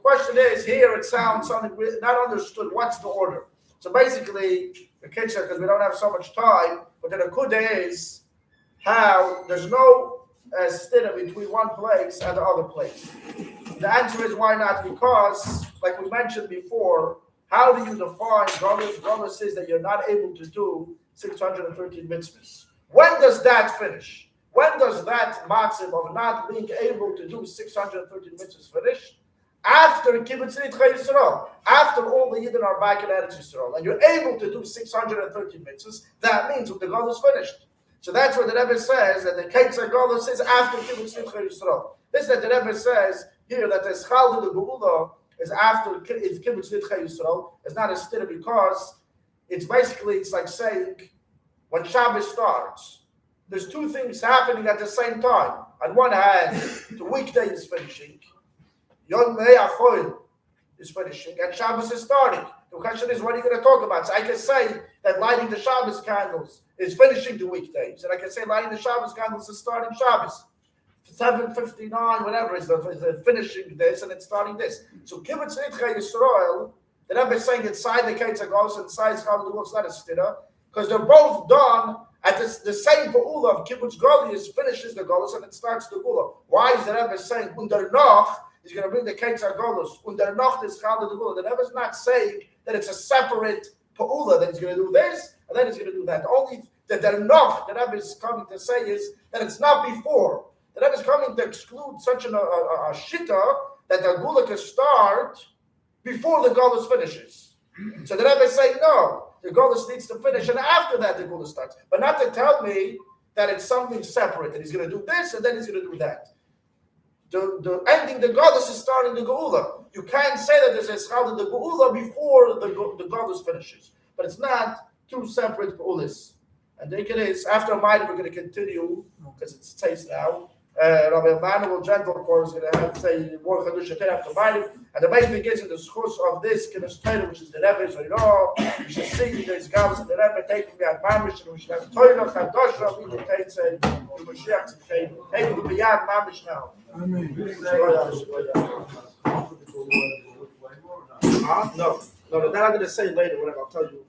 question is, here it sounds something not understood. What's the order? So basically, the Ketzar, because we don't have so much time, but the Nakuda is how there's no stira between one place and the other place. The answer is why not? Because, like we mentioned before, how do you define brothers? Brother says that you're not able to do 613 mitzvahs. When does that finish? When does that maxim of not being able to do 613 mitzvahs finish? After Kibbutz Yisrael, after all the Yidden are back in Eretz Yisrael, and you're able to do 613 mitzvahs, that means the God is finished. So that's what the Rebbe says, that the Ketzar Golus says after Kibbutz Yisrael. This is that the Rebbe says here, that the Schal the Geula is after Kibbutz Yisrael. It's not a stira because it's basically, it's like saying, when Shabbos starts, there's two things happening at the same time. On one hand, the weekday is finishing, Yom Me'achol is finishing, and Shabbos is starting. The question is, what are you going to talk about? So I can say that lighting the Shabbos candles is finishing the weekdays, and I can say lighting the Shabbos candles is starting Shabbos. 7:59, whatever is the finishing this, and it's starting this. So Kibbutz Yisrael, the Rebbe is saying inside the Ketzar Golus, inside Schal the Gula, it's not a stira, because they're both done at the same Geula of Kibbutz Golus finishes the Golus and it starts the Gula. Why is the Rebbe saying under Noch? He's going to bring the Ketzar Golus. Under Noch is Schal the Gula. The Rebbe is not saying that it's a separate Pa'ula, that he's going to do this and then he's going to do that. Only that the Noch, the Rebbe is coming to say is that it's not before. The Rebbe is coming to exclude such a shita that the Gula can start before the Golus finishes. So the Rebbe is saying no. The Golus needs to finish, and after that the Gula starts. But not to tell me that it's something separate, that he's going to do this and then he's going to do that. The ending the Golus is starting the Geula. You can't say that there's a Schal the Geula before the Golus finishes. But it's not two separate Geulas. And think it is. After a minute we're going to continue, because it's taste now. Rabbi Emmanuel Gentle, of course, is going to have to say more Chadusha Torah after minute. And the main begins in the schus of this Kinus Torah, which is the Rebbe. So you should see there's Gavs and the Rebbe taking me at Mamish, and we should have Torah, Chadosha, we can take say to Mashiach to say, hey, we'll be at Mamish now. No, that I'm going to say later, whatever, I'll tell you.